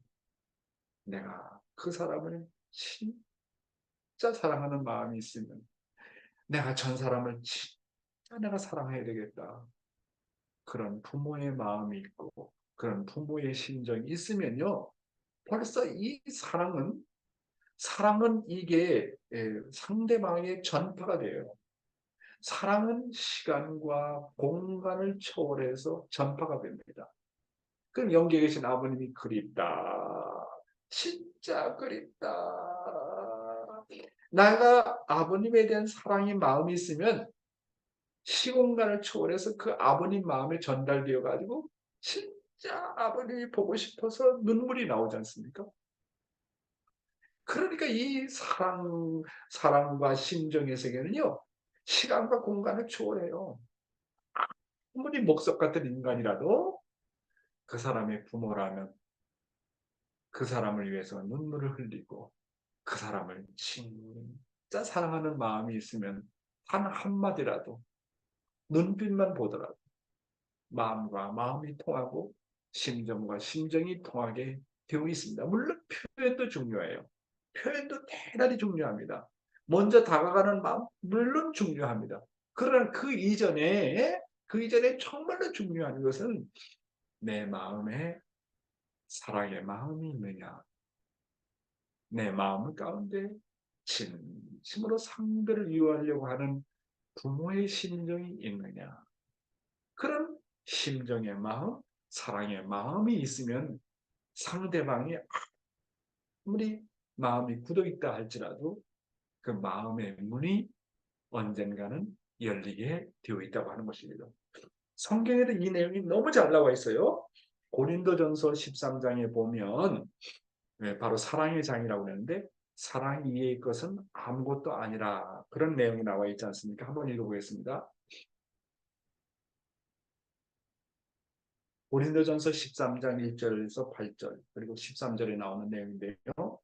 내가 그 사람을 진짜 사랑하는 마음이 있으면 내가 전 사람을 진짜 내가 사랑해야 되겠다. 그런 부모의 마음이 있고 그런 부모의 심정이 있으면요. 벌써 이 사랑은 이게 상대방의 전파가 돼요. 사랑은 시간과 공간을 초월해서 전파가 됩니다. 그럼 영계에 계신 아버님이 그립다. 진짜 그립다. 내가 아버님에 대한 사랑의 마음이 있으면 시공간을 초월해서 그 아버님 마음에 전달되어 가지고 진짜 아버님이 보고 싶어서 눈물이 나오지 않습니까? 그러니까 이 사랑과 심정의 세계는요, 시간과 공간을 초월해요. 아무리 목석 같은 인간이라도 그 사람의 부모라면 그 사람을 위해서 눈물을 흘리고 그 사람을 진짜 사랑하는 마음이 있으면 단 한마디라도 눈빛만 보더라도 마음과 마음이 통하고 심정과 심정이 통하게 되어 있습니다. 물론 표현도 중요해요. 표현도 대단히 중요합니다. 먼저 다가가는 마음 물론 중요합니다. 그러나 그 이전에 정말로 중요한 것은 내 마음에 사랑의 마음이 있느냐, 내 마음 가운데 진심으로 상대를 위로하려고 하는 부모의 심정이 있느냐, 그런 심정의 마음, 사랑의 마음이 있으면 상대방이 아무리 마음이 굳어 있다 할지라도 그 마음의 문이 언젠가는 열리게 되어 있다고 하는 것입니다. 성경에도 이 내용이 너무 잘 나와 있어요. 고린도전서 13장에 보면 바로 사랑의 장이라고 하는데 사랑 이외의 것은 아무것도 아니라 그런 내용이 나와 있지 않습니까? 한번 읽어보겠습니다. 고린도전서 13장 1절에서 8절 그리고 13절에 나오는 내용인데요.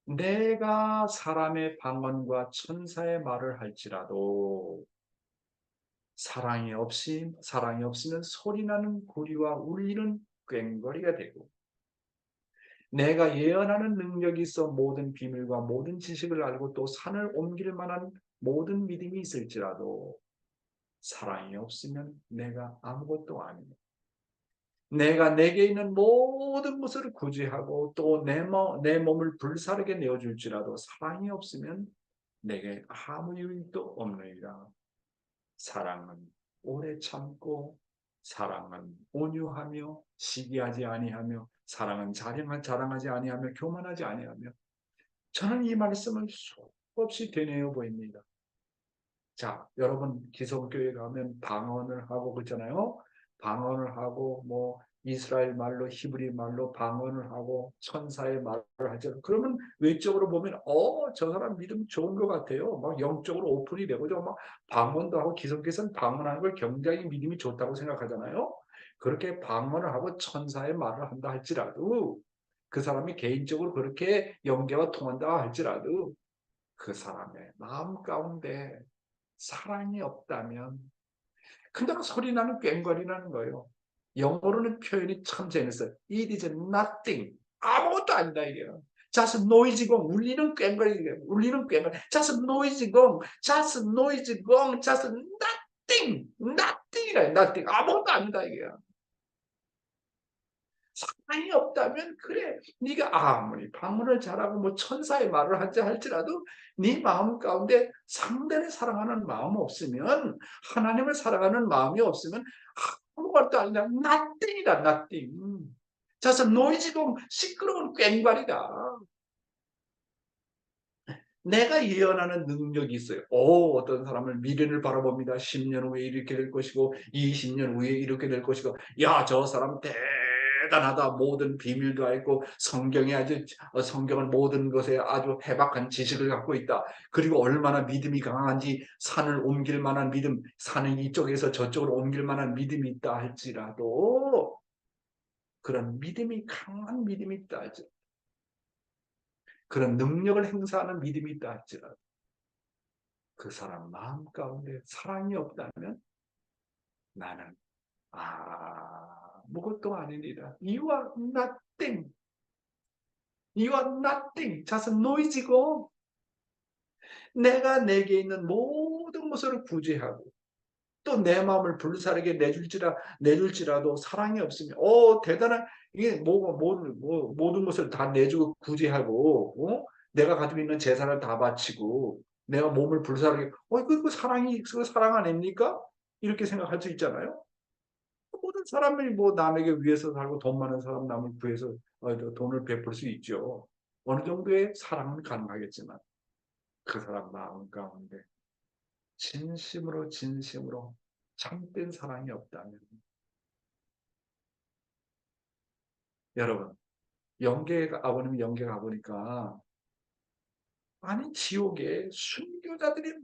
내가 사람의 방언과 천사의 말을 할지라도 사랑이 없으면 소리나는 구리와 울리는 꽹과리가 되고 내가 예언하는 능력이 있어 모든 비밀과 모든 지식을 알고 또 산을 옮길 만한 모든 믿음이 있을지라도 사랑이 없으면 내가 아무것도 아닙니다. 내가 내게 있는 모든 것을 구제하고 또 내 몸을 불사르게 내어줄지라도 사랑이 없으면 내게 아무 유익도 없느니라. 사랑은 오래 참고 사랑은 온유하며 시기하지 아니하며 사랑은 자랑하지 아니하며 교만하지 아니하며 저는 이 말씀을 수없이 되뇌어 보입니다. 자, 여러분 기성교회 가면 방언을 하고 그러잖아요. 방언을 하고 뭐 이스라엘 말로 히브리 말로 방언을 하고 천사의 말을 하죠. 그러면 외적으로 보면 저 사람 믿음 좋은 것 같아요. 막 영적으로 오픈이 되고 막 방언도 하고 기성기성 방언하는 걸 굉장히 믿음이 좋다고 생각하잖아요. 그렇게 방언을 하고 천사의 말을 한다 할지라도 그 사람이 개인적으로 그렇게 영계와 통한다 할지라도 그 사람의 마음 가운데 사랑이 없다면 그냥 소리나는 꽹과리라는 거예요. 영어로는 표현이 참 재밌어요. It is nothing. 아무것도 아니다 이게요. Just noisy gong. 울리는 꽹과리. 울리는 꽹과리. Just noisy gong. Just noisy gong. Just nothing. Nothing이라 nothing. 아무것도 아니다 이게요. 사랑이 없다면 그래 네가 아무리 방언을 잘하고 뭐 천사의 말을 하자 할지라도 네 마음 가운데 상대를 사랑하는 마음 없으면 하나님을 사랑하는 마음이 없으면 아무것도 아니라 nothing이다 nothing. 자서 노이즈고 시끄러운 꽹과리다. 내가 예언하는 능력이 있어요. 어떤 사람을 미래를 바라봅니다. 10년 후에 이렇게 될 것이고 20년 후에 이렇게 될 것이고 야, 저 사람 대단하다. 모든 비밀도 알고 성경에 성경은 모든 것에 아주 해박한 지식을 갖고 있다. 그리고 얼마나 믿음이 강한지 산을 옮길 만한 믿음, 산을 이쪽에서 저쪽으로 옮길 만한 믿음이 있다 할지라도 그런 믿음이 강한 믿음이 있다 할지라도 그런 능력을 행사하는 믿음이 있다 할지라도 그 사람 마음 가운데 사랑이 없다면 나는 아무것도 아니니라. You are nothing. You are nothing. 자서 노이즈고 내가 내게 있는 모든 것을 구제하고 또 내 마음을 불사르게 내줄지라도 사랑이 없으면 대단한 이게 모든 것을 다 내주고 구제하고 내가 가지고 있는 재산을 다 바치고 내가 몸을 불사르게 그거 사랑 아닙니까? 이렇게 생각할 수 있잖아요. 모든 사람이 뭐 남에게 위해서 살고 돈 많은 사람 남을 구해서 돈을 베풀 수 있죠. 어느 정도의 사랑은 가능하겠지만 그 사람 마음 가운데 진심으로 참된 사랑이 없다면 여러분 아버님 영계 가보니까 아니 지옥에 순교자들이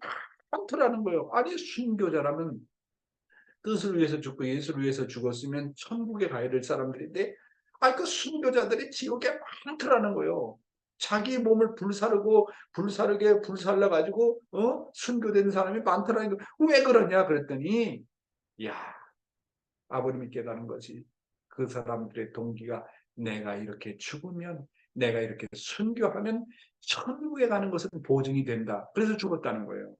많더라는 거예요. 아니 순교자라면 뜻을 위해서 죽고 예수를 위해서 죽었으면 천국에 가야 될 사람들인데 그 순교자들이 지옥에 많더라는 거예요. 자기 몸을 불살라 가지고 순교된 사람이 많더라는 거예요. 왜 그러냐 그랬더니 아버님이 깨달은 것이 그 사람들의 동기가 내가 이렇게 죽으면 내가 이렇게 순교하면 천국에 가는 것은 보증이 된다. 그래서 죽었다는 거예요.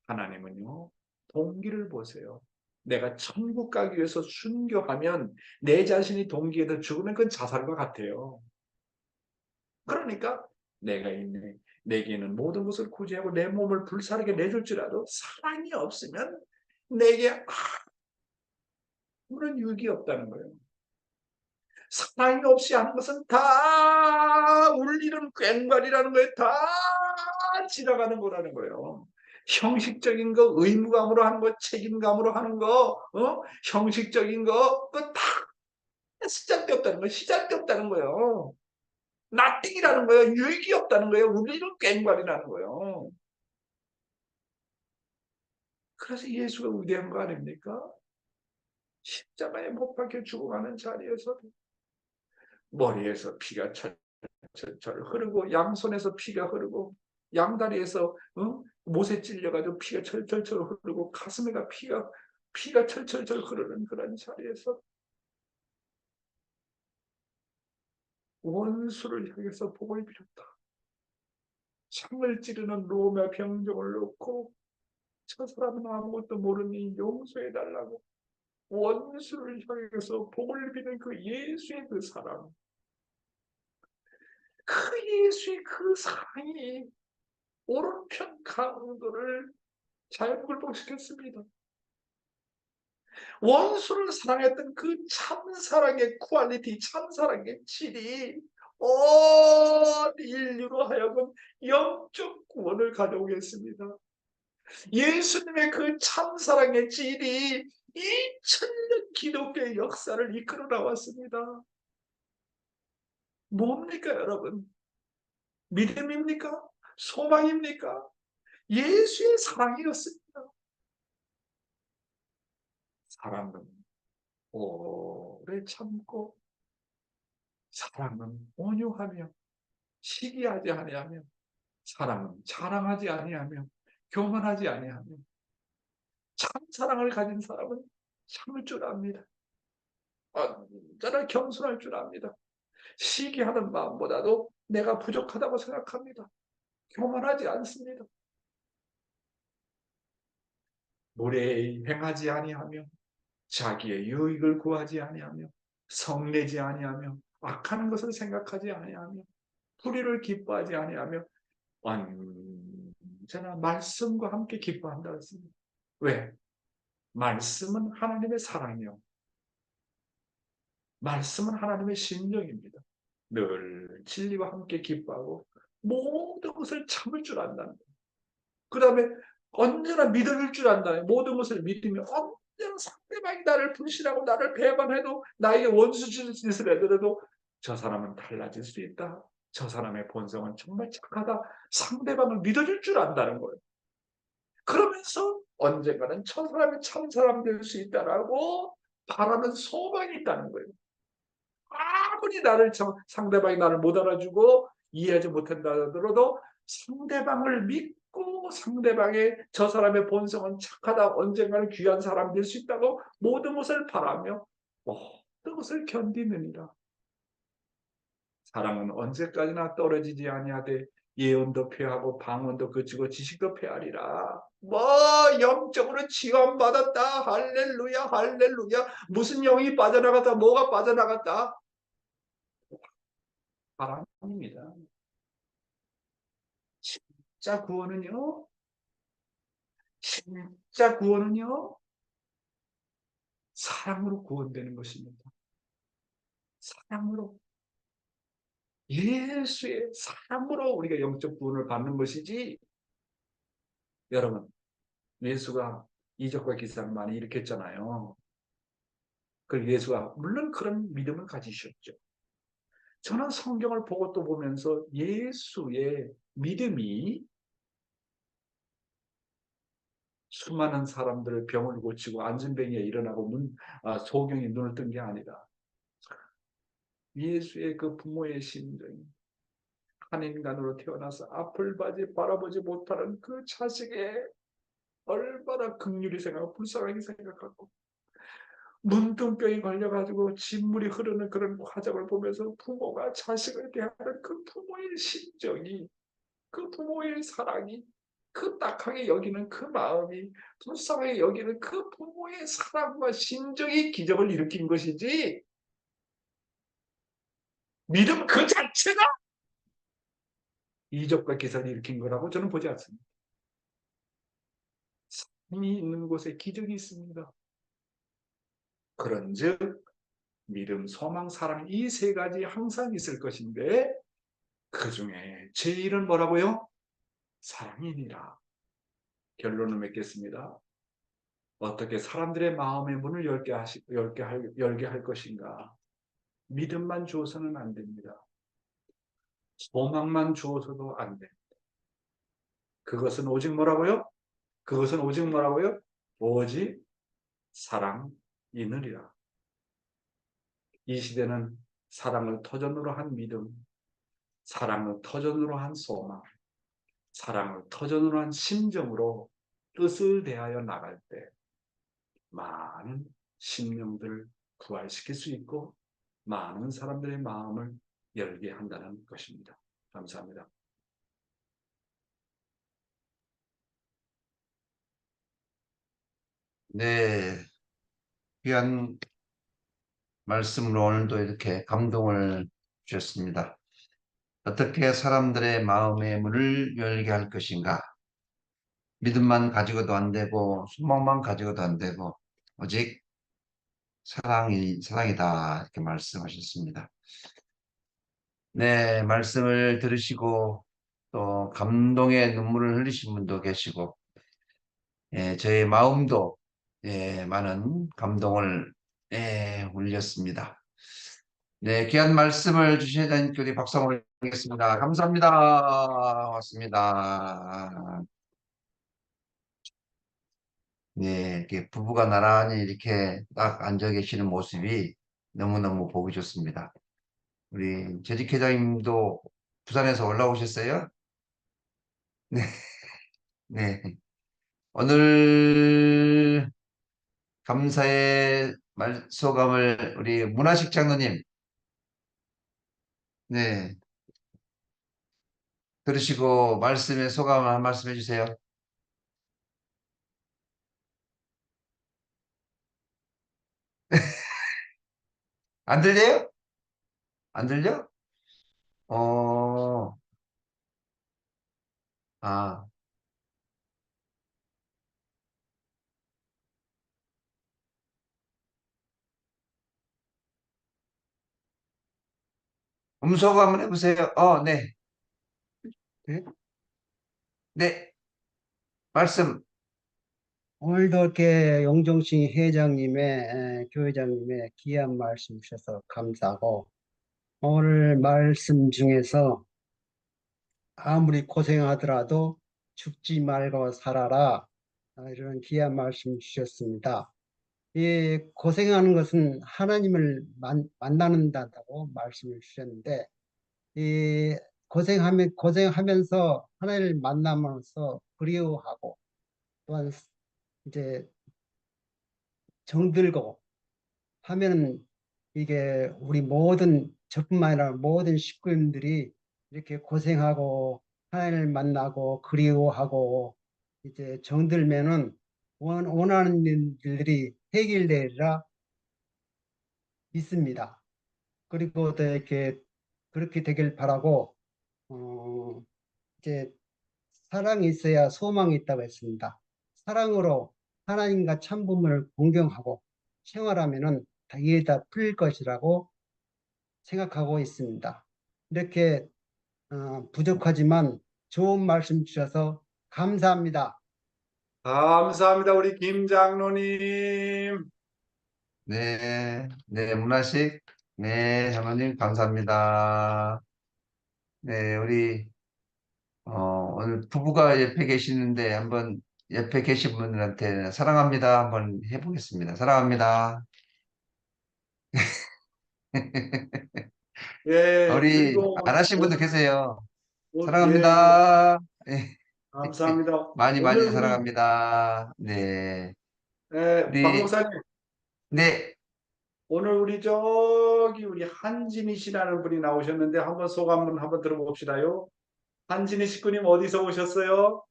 하나님은요. 동기를 보세요. 내가 천국 가기 위해서 순교하면 내 자신이 동기에서 죽으면 그건 자살과 같아요. 그러니까 내게 있는 모든 것을 구제하고 내 몸을 불사르게 내줄지라도 사랑이 없으면 내게 아무런 유익이 없다는 거예요. 사랑이 없이 하는 것은 다 울리는 꽹과리라는 거예요. 다 지나가는 거라는 거예요. 형식적인 거, 의무감으로 하는 거, 책임감으로 하는 거, 형식적인 거, 그거 다 시작도 없다는 거예요. 시작도 없다는 거예요. 나띵이라는 거예요. 유익이 없다는 거예요. 울리는 꽹과리라는 거예요. 그래서 예수가 위대한 거 아닙니까? 십자가에 못 박혀 죽어가는 자리에서 머리에서 피가 철철 흐르고 양손에서 피가 흐르고 양다리에서 못에 찔려가지고 피가 철철철 흐르고 가슴에가 피가 철철철 흐르는 그런 자리에서 원수를 향해서 복을 빌었다. 창을 찌르는 로마 병정을 놓고 저 사람은 아무것도 모르니 용서해달라고 원수를 향해서 복을 비는 그 예수의 그 사랑, 그 예수의 그 사랑이 오른편 강도를 잘 굴복시켰습니다. 원수를 사랑했던 그 참사랑의 퀄리티, 참사랑의 질이 온 인류로 하여금 영적 구원을 가져오겠습니다. 예수님의 그 참사랑의 질이 2000년 기독교의 역사를 이끌어 나왔습니다. 뭡니까, 여러분? 믿음입니까? 소망입니까? 예수의 사랑이었습니다. 사랑은 오래 참고, 사랑은 온유하며, 시기하지 아니하며, 사랑은 자랑하지 아니하며, 교만하지 아니하며, 참 사랑을 가진 사람은 참을 줄 압니다. 언제나 겸손할 줄 압니다. 시기하는 마음보다도 내가 부족하다고 생각합니다. 교만하지 않습니다. 무례히 행하지 아니하며, 자기의 유익을 구하지 아니하며, 성내지 아니하며, 악하는 것을 생각하지 아니하며, 불의를 기뻐하지 아니하며, 언제나 말씀과 함께 기뻐한다 했습니다. 왜? 말씀은 하나님의 사랑이요, 말씀은 하나님의 심정입니다. 늘 진리와 함께 기뻐하고 모든 것을 참을 줄 안다는 거예요. 그 다음에 언제나 믿을 줄 안다. 모든 것을 믿으며 언제나 상대방이 나를 불신하고 나를 배반해도, 나에게 원수 짓을 해더라도 저 사람은 달라질 수 있다. 저 사람의 본성은 정말 착하다. 상대방을 믿어줄 줄 안다는 거예요. 그러면서 언젠가는 저 사람이 참 사람 될 수 있다라고 바라는 소망이 있다는 거예요. 아무리 상대방이 나를 못 알아주고 이해하지 못한다 하더라도 상대방을 믿고, 상대방의 저 사람의 본성은 착하다, 언젠가는 귀한 사람 될 수 있다고 모든 것을 바라며 모든 것을 견디느니라. 사랑은 언제까지나 떨어지지 아니하되 예언도 폐하고 방언도 그치고 지식도 폐하리라. 영적으로 지원받았다. 할렐루야, 할렐루야. 무슨 영이 빠져나갔다, 뭐가 빠져나갔다. 사랑입니다. 진짜 구원은요, 진짜 구원은요, 사랑으로 구원되는 것입니다. 사랑으로, 예수의 사랑으로 우리가 영적 구원을 받는 것이지. 여러분, 예수가 이적과 기사를 많이 일으켰잖아요. 그 예수가 물론 그런 믿음을 가지셨죠. 저는 성경을 보고 또 보면서 예수의 믿음이 수많은 사람들의 병을 고치고 안진뱅이에 일어나고 소경이 눈을 뜬 게 아니라, 예수의 그 부모의 심정이, 한 인간으로 태어나서 앞을 바라보지 못하는 그 자식의 얼마나 긍휼히 생각하고 불쌍하게 생각하고, 문둥병이 걸려가지고 진물이 흐르는 그런 과정을 보면서 부모가 자식을 대하는 그 부모의 심정이, 그 부모의 사랑이, 그 딱하게 여기는 그 마음이, 불쌍하게 여기는 그 부모의 사랑과 심정이 기적을 일으킨 것이지, 믿음 그 자체가 이적과 기사를 일으킨 거라고 저는 보지 않습니다. 삶이 있는 곳에 기적이 있습니다. 그런즉 믿음, 소망, 사랑, 이 세 가지 항상 있을 것인데, 그 중에 제일은 뭐라고요? 사랑이니라. 결론을 맺겠습니다. 어떻게 사람들의 마음의 문을 열게 할 것인가? 믿음만 주어서는 안 됩니다. 소망만 주어서도 안 됩니다. 그것은 오직 뭐라고요? 그것은 오직 뭐라고요? 오직 사랑이느니라. 이 시대는 사랑을 터전으로 한 믿음, 사랑을 터전으로 한 소망, 사랑을 터전으로 한 심정으로 뜻을 대하여 나갈 때 많은 심령들을 부활시킬 수 있고 많은 사람들의 마음을 열게 한다는 것입니다. 감사합니다. 네, 귀한 말씀으로 오늘도 이렇게 감동을 주셨습니다. 어떻게 사람들의 마음의 문을 열게 할 것인가? 믿음만 가지고도 안 되고 소망만 가지고도 안 되고 오직 사랑이다 이렇게 말씀하셨습니다. 네, 말씀을 들으시고 또 감동의 눈물을 흘리신 분도 계시고, 저의 마음도 많은 감동을 울렸습니다. 네, 귀한 말씀을 주신 하나님께 우리 박수 한번 올리겠습니다. 감사합니다. 고맙습니다. 네, 이렇게 부부가 나란히 이렇게 딱 앉아 계시는 모습이 너무너무 보기 좋습니다. 우리 재직 회장님도 부산에서 올라오셨어요? 네, 네. 오늘 감사의 소감을 우리 문화식 장로님, 네, 들으시고 말씀의 소감을 한 말씀 해주세요. 안 들려요? 안 들려? 어, 아, 음소거 한번 해보세요. 네, 네, 네, 말씀. 오늘도 이렇게 용종신 회장님의, 교회장님의 귀한 말씀 주셔서 감사하고, 오늘 말씀 중에서 아무리 고생하더라도 죽지 말고 살아라. 이런 귀한 말씀 주셨습니다. 이 고생하는 것은 하나님을 만나는다고 말씀을 주셨는데, 이 고생하면서 하나님을 만남으로써 그리워하고, 또한 이제 정들고 하면은 이게 우리 모든 저뿐만 아니라 모든 식구님들이 이렇게 고생하고 하나님을 만나고 그리워하고 이제 정들면은 원하는 일들이 해결되리라 믿습니다. 그리고 또 이렇게 그렇게 되길 바라고 어 이제 사랑이 있어야 소망이 있다고 했습니다. 사랑으로 하나님과 참부모를 공경하고 생활하면은 다 이해 다 풀릴 것이라고 생각하고 있습니다. 이렇게 부족하지만 좋은 말씀 주셔서 감사합니다. 감사합니다, 우리 김 장로님. 네, 네, 문화식. 네, 장로님, 감사합니다. 네, 우리, 오늘 부부가 옆에 계시는데 한번 옆에 계신 분들한테 사랑합니다. 한번 해보겠습니다. 사랑합니다. 예, 우리 그리고 안 하신 분도 오늘, 계세요. 예, 예, 사랑합니다. 예, 감사합니다. 많이 오늘 많이 우리, 사랑합니다. 네, 박 우리, 목사님, 네, 오늘 우리 저기 우리 한진희 씨라는 분이 나오셨는데 한번 소감 한번 들어봅시다요. 한진희 식구님 어디서 오셨어요?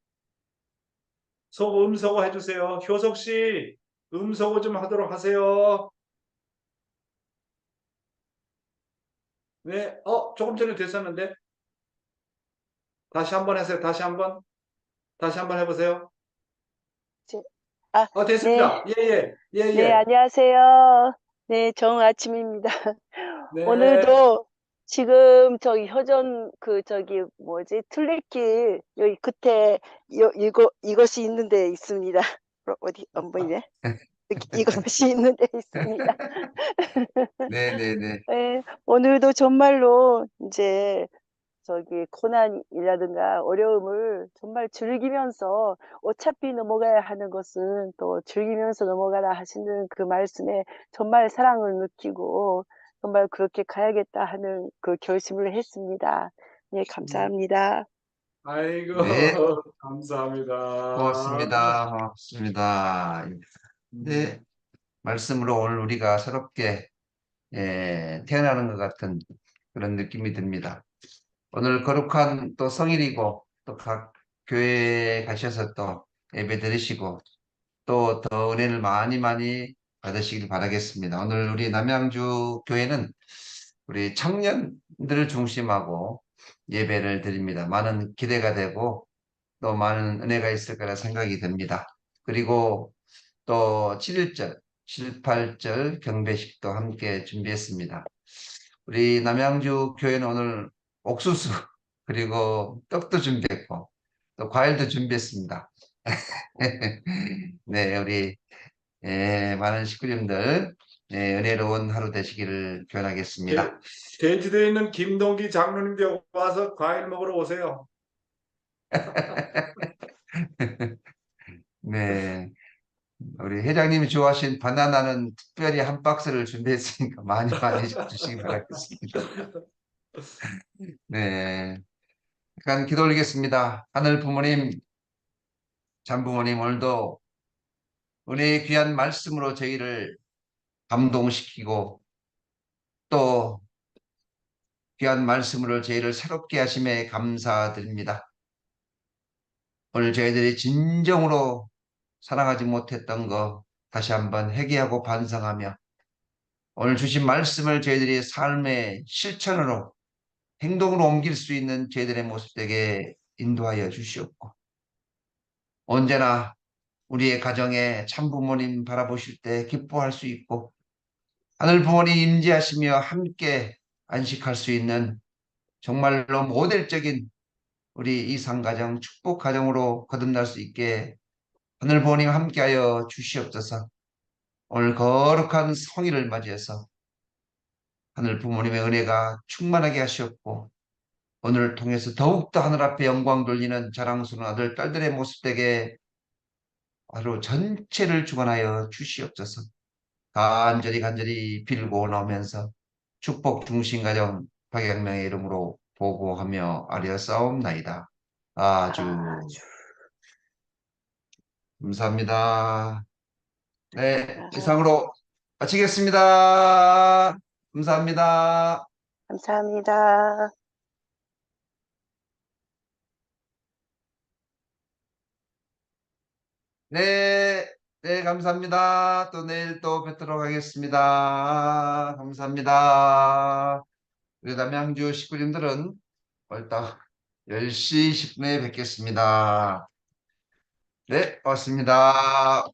음소거 해주세요. 효석 씨, 음소거 좀 하도록 하세요. 네, 조금 전에 됐었는데 다시 한번 하세요. 다시 한번 해보세요. 제- 아, 네, 됐습니다. 예, 예, 예, 네, 예. 안녕하세요. 네, 정아침입니다. 네, 오늘도 지금 저기 효전 저기 뭐지 틀레길 여기 끝에 이것이 있는 데 있습니다. 어디 안 보이네. 이것이 있는 데 있습니다. 네, 네, 네. 네, 오늘도 정말로 이제 저기 고난이라든가 어려움을 정말 즐기면서 어차피 넘어가야 하는 것은 또 즐기면서 넘어가라 하시는 그 말씀에 정말 사랑을 느끼고 정말 그렇게 가야겠다 하는 그 결심을 했습니다. 네, 감사합니다. 아이고, 네, 감사합니다. 고맙습니다. 고맙습니다. 네, 말씀으로 오늘 우리가 새롭게 태어나는 것 같은 그런 느낌이 듭니다. 오늘 거룩한 또 성일이고 또 각 교회에 가셔서 또 예배 드리시고 또 더 은혜를 많이 많이 받으시길 바라겠습니다. 오늘 우리 남양주 교회는 우리 청년들을 중심하고 예배를 드립니다. 많은 기대가 되고 또 많은 은혜가 있을 거라 생각이 듭니다. 그리고 또 7일절, 7, 8절 경배식도 함께 준비했습니다. 우리 남양주 교회는 오늘 옥수수 그리고 떡도 준비했고 또 과일도 준비했습니다. 네, 우리 많은 식구님들 은혜로운 하루 되시기를 기원하겠습니다. 제주도에 있는 김동기 장로님도 와서 과일 먹으러 오세요. 네, 우리 회장님이 좋아하신 바나나는 특별히 한 박스를 준비했으니까 많이 많이 주시기 바라겠습니다. 네, 잠깐 기도 올리겠습니다. 하늘 부모님, 참 부모님, 오늘도 은혜의 귀한 말씀으로 저희를 감동시키고 또 귀한 말씀으로 저희를 새롭게 하심에 감사드립니다. 오늘 저희들이 진정으로 사랑하지 못했던 거 다시 한번 회개하고 반성하며 오늘 주신 말씀을 저희들이 삶의 실천으로 행동으로 옮길 수 있는 저희들의 모습 되게 인도하여 주시옵고 언제나 우리의 가정에 참부모님 바라보실 때 기뻐할 수 있고 하늘 부모님 임재하시며 함께 안식할 수 있는 정말로 모델적인 우리 이상가정 축복가정으로 거듭날 수 있게 하늘 부모님 함께하여 주시옵소서. 오늘 거룩한 성일을 맞이해서 하늘 부모님의 은혜가 충만하게 하시옵고 오늘을 통해서 더욱더 하늘 앞에 영광 돌리는 자랑스러운 아들 딸들의 모습 되게 하루 전체를 주관하여 주시옵소서. 간절히 빌고 나오면서 축복 중심 가정 박양명의 이름으로 보고하며 아뢰었사옵나이다. 아주 감사합니다. 네, 이상으로 마치겠습니다. 감사합니다. 감사합니다. 네, 네, 감사합니다. 또 내일 또 뵙도록 하겠습니다. 감사합니다. 우리 남양주 식구님들은 일단 10시 10분에 뵙겠습니다. 네, 고맙습니다.